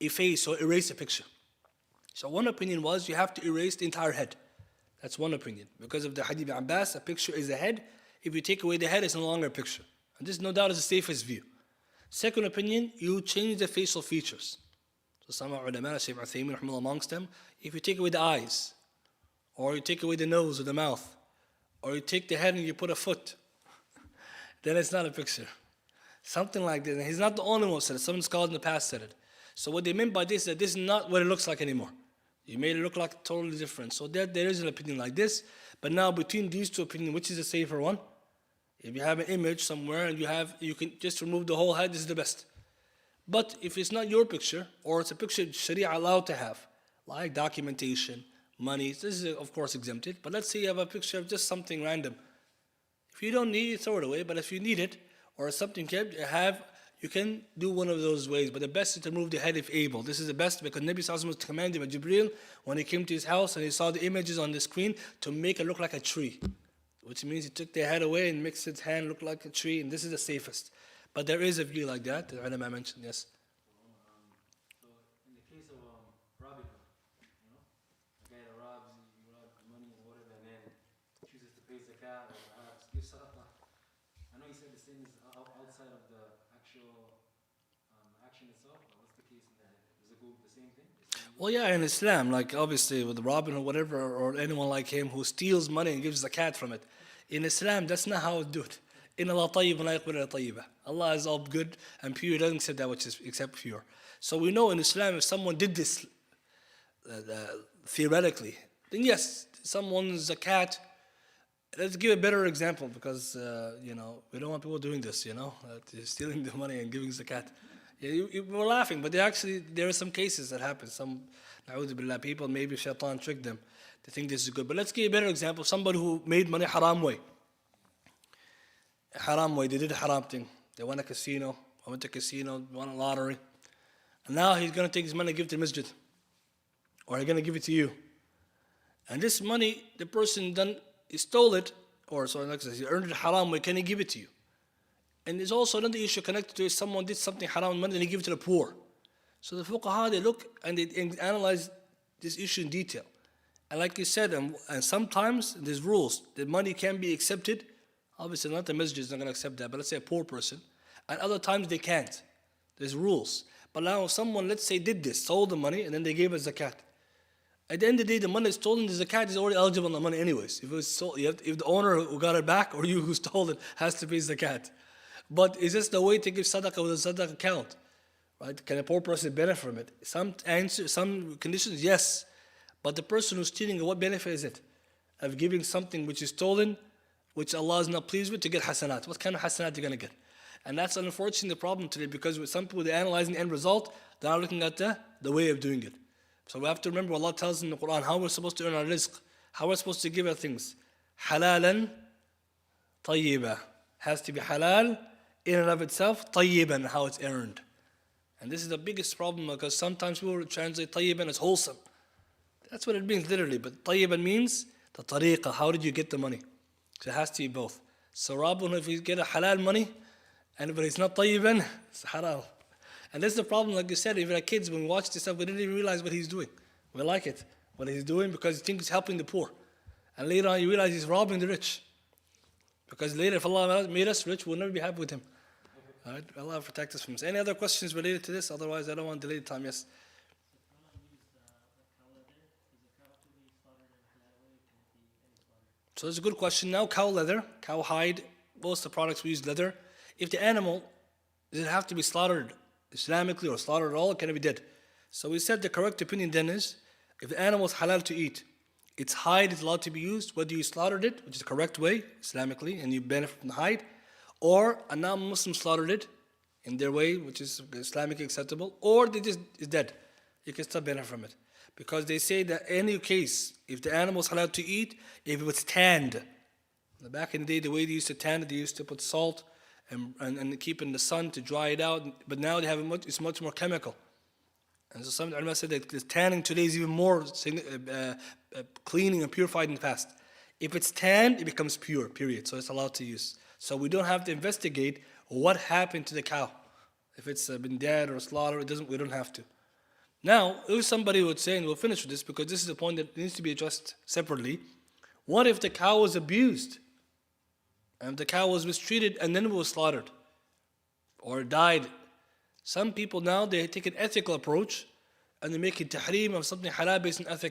efface or erase a picture. So one opinion was you have to erase the entire head. That's one opinion. Because of the hadith of Abbas, a picture is the head. If you take away the head, it's no longer a picture. And this, no doubt, is the safest view. Second opinion, you change the facial features. So some ulama, Shaykh Uthaymeen, amongst them, if you take away the eyes, or you take away the nose or the mouth, or you take the head and you put a foot, then it's not a picture. Something like that. And he's not the only one who said it. Some scholars in the past said it. So what they meant by this is that this is not what it looks like anymore. You made it look like totally different. So there is an opinion like this. But now between these two opinions, which is the safer one? If you have an image somewhere and you can just remove the whole head, this is the best. But if it's not your picture, or it's a picture Sharia allowed to have, like documentation, money, this is of course exempted. But let's say you have a picture of just something random. If you don't need it, throw it away. But if you need it, or something you can do one of those ways. But the best is to remove the head if able. This is the best because Nabi Sallallahu Alaihi Wasallam was commanded by Jibreel when he came to his house and he saw the images on the screen to make it look like a tree. Which means he took the head away and makes its hand look like a tree, and this is the safest. But there is a view like that ulama mentioned, yes.
So in the case of robbing, a guy that robs money or whatever, and then chooses to pay zakat or perhaps give sadaqah. I know you said the sin is outside of the actual action itself, but what's the case in that? Does it go the same thing?
Well, yeah, in Islam, like obviously with Robin or whatever, or anyone like him who steals money and gives zakat from it. In Islam, that's not how it do it. In Allah tayyib la yaqbal illa tayyiba. Allah is all good and pure. He doesn't accept that which is except pure. So we know in Islam, if someone did this theoretically, then yes, someone's zakat. Let's give a better example because we don't want people doing this. Stealing the money and giving zakat. Yeah, we're laughing, but there are some cases that happen. Some, na'udhu billah, people, maybe shaitan tricked them. They think this is good. But let's give a better example. Somebody who made money haram way. Haram way, they did a haram thing. They won a casino, went to a casino, won a lottery. And now he's going to take his money and give it to the masjid. Or he's going to give it to you. And this money, the person he stole it, or sorry, like I said, he earned it haram way, can he give it to you? And there's also another issue connected to it. Someone did something haram money and he give it to the poor. So the fuqaha, they look and they analyze this issue in detail. And like you said, and sometimes there's rules. The money can be accepted. Obviously not the masjid is not going to accept that, but let's say a poor person. And other times they can't. There's rules. But now if someone, let's say, did this, stole the money, and then they gave us zakat. At the end of the day, the money is stolen, the zakat is already eligible on the money anyways. If it was stolen, if the owner who got it back or you who stole it has to pay zakat. But is this the way to give sadaqah with a sadaqah count? Right? Can a poor person benefit from it? Some conditions, yes. But the person who's stealing, what benefit is it? Of giving something which is stolen, which Allah is not pleased with, to get hasanat. What kind of hasanat are you going to get? And that's unfortunately the problem today, because with some people, they're analyzing the end result, they're not looking at the way of doing it. So we have to remember Allah tells us in the Quran how we're supposed to earn our rizq, how we're supposed to give our things. Halalan tayyiba. Has to be halal in and of itself, tayyiban, how it's earned. And this is the biggest problem, because sometimes people translate tayyiban as wholesome. That's what it means literally, but tayyiban means the tariqah, how did you get the money? So it has to be both. So Rabbun, if you get a halal money, but it's not tayyiban, it's haram. And that's the problem, like you said, even our kids, when we watch this stuff, we didn't even realize what he's doing. We like it, what he's doing, because he thinks he's helping the poor. And later on you realize he's robbing the rich. Because later, if Allah made us rich, we'll never be happy with him. All right? Allah protect us from this. Any other questions related to this? Otherwise, I don't want to delay the time. Yes? So it's a good question. Now, cow leather, cow hide, most of the products we use leather. If the animal, does it have to be slaughtered Islamically or slaughtered at all, or can it be dead? So we said the correct opinion then is, if the animal is halal to eat, its hide is allowed to be used, whether you slaughtered it, which is the correct way, Islamically, and you benefit from the hide, or a non-Muslim slaughtered it in their way, which is Islamically acceptable, or they just is dead. You can still benefit from it. Because they say that in any case, if the animal is allowed to eat, if it was tanned, back in the day, the way they used to tan it, they used to put salt and keep in the sun to dry it out, but now they have it's much more chemical. And so some ulama said that the tanning today is even more cleaning and purified and fast. If it's tanned, it becomes pure, period. So it's allowed to use. So we don't have to investigate what happened to the cow. If it's been dead or slaughtered, we don't have to. Now, if somebody would say, and we'll finish with this because this is a point that needs to be addressed separately, what if the cow was abused? And the cow was mistreated and then it was slaughtered or died? Some people now, they take an ethical approach and they make it tahreem of something halal based on ethics.